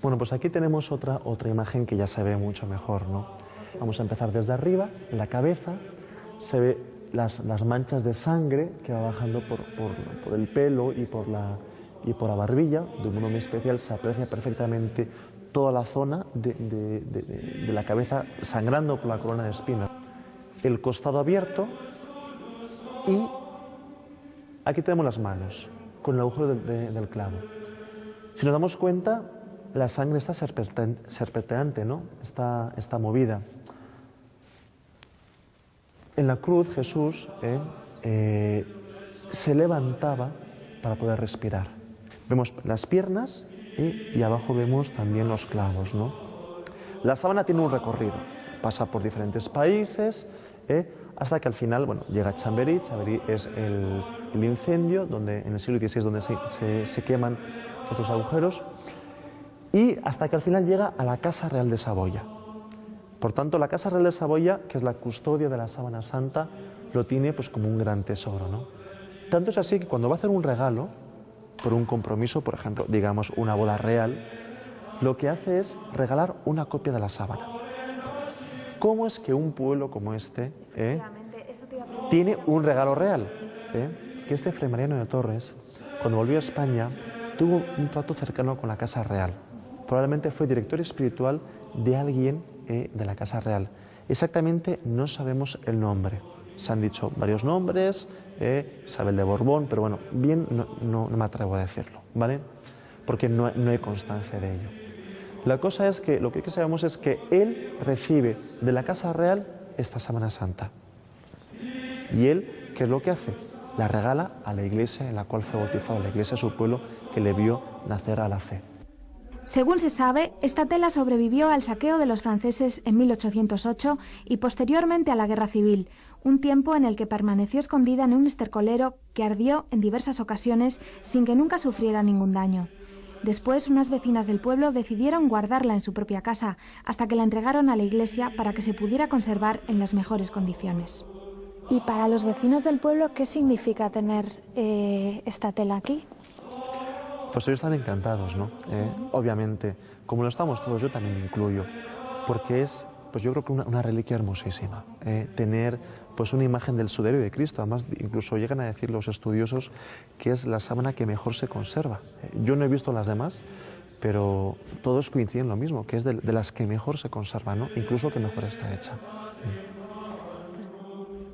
Bueno, pues aquí tenemos otra imagen que ya se ve mucho mejor, ¿no? Vamos a empezar desde arriba, la cabeza, se ve las manchas de sangre que va bajando por el pelo y por la barbilla. De un modo muy especial se aprecia perfectamente toda la zona de la cabeza sangrando por la corona de espinas. El costado abierto y aquí tenemos las manos con el agujero del clavo. Si nos damos cuenta, la sangre está serpenteante, ¿no? Está movida. En la cruz Jesús se levantaba para poder respirar. Vemos las piernas y abajo vemos también los clavos, ¿no? La sábana tiene un recorrido, pasa por diferentes países, hasta que al final, bueno, llega a Chamberí. Chamberí es el incendio donde en el siglo XVI donde se queman estos agujeros, y hasta que al final llega a la Casa Real de Saboya. Por tanto, la Casa Real de Saboya, que es la custodia de la Sábana Santa, lo tiene pues como un gran tesoro, ¿no? Tanto es así que cuando va a hacer un regalo por un compromiso, por ejemplo, digamos una boda real, lo que hace es regalar una copia de la sábana. ¿Cómo es que un pueblo como este tiene un regalo real? Que este Fray Mariano de Torres, cuando volvió a España, tuvo un trato cercano con la Casa Real. Probablemente fue director espiritual de alguien de la Casa Real. Exactamente no sabemos el nombre. Se han dicho varios nombres, Isabel de Borbón, pero bueno, bien no me atrevo a decirlo, ¿vale? Porque no hay constancia de ello. La cosa es que lo que sabemos es que él recibe de la Casa Real esta Sábana Santa. Y él, ¿qué es lo que hace? La regala a la iglesia en la cual fue bautizado, la iglesia de su pueblo que le vio nacer a la fe. Según se sabe, esta tela sobrevivió al saqueo de los franceses en 1808 y posteriormente a la Guerra Civil, un tiempo en el que permaneció escondida en un estercolero que ardió en diversas ocasiones sin que nunca sufriera ningún daño. Después, unas vecinas del pueblo decidieron guardarla en su propia casa, hasta que la entregaron a la iglesia para que se pudiera conservar en las mejores condiciones. ¿Y para los vecinos del pueblo qué significa tener esta tela aquí? Pues ellos están encantados, ¿no? Obviamente, como lo estamos todos, yo también me incluyo, porque es, pues yo creo que una reliquia hermosísima. Tener pues una imagen del sudario de Cristo, además incluso llegan a decir los estudiosos que es la sábana que mejor se conserva. Yo no he visto las demás, pero todos coinciden en lo mismo, que es de las que mejor se conserva, ¿no? Incluso que mejor está hecha.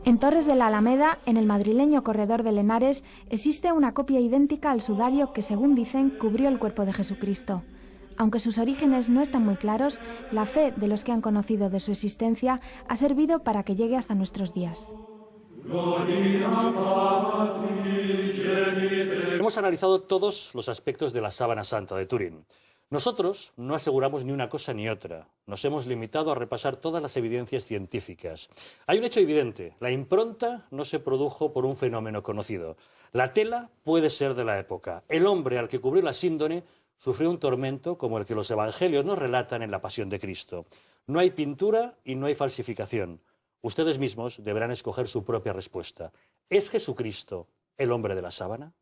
En Torres de la Alameda, en el madrileño Corredor de Lenares, existe una copia idéntica al sudario que, según dicen, cubrió el cuerpo de Jesucristo. Aunque sus orígenes no están muy claros, la fe de los que han conocido de su existencia ha servido para que llegue hasta nuestros días. Hemos analizado todos los aspectos de la Sábana Santa de Turín. Nosotros no aseguramos ni una cosa ni otra. Nos hemos limitado a repasar todas las evidencias científicas. Hay un hecho evidente. La impronta no se produjo por un fenómeno conocido. La tela puede ser de la época. El hombre al que cubrió la síndone sufrió un tormento como el que los evangelios nos relatan en la Pasión de Cristo. No hay pintura y no hay falsificación. Ustedes mismos deberán escoger su propia respuesta. ¿Es Jesucristo el hombre de la sábana?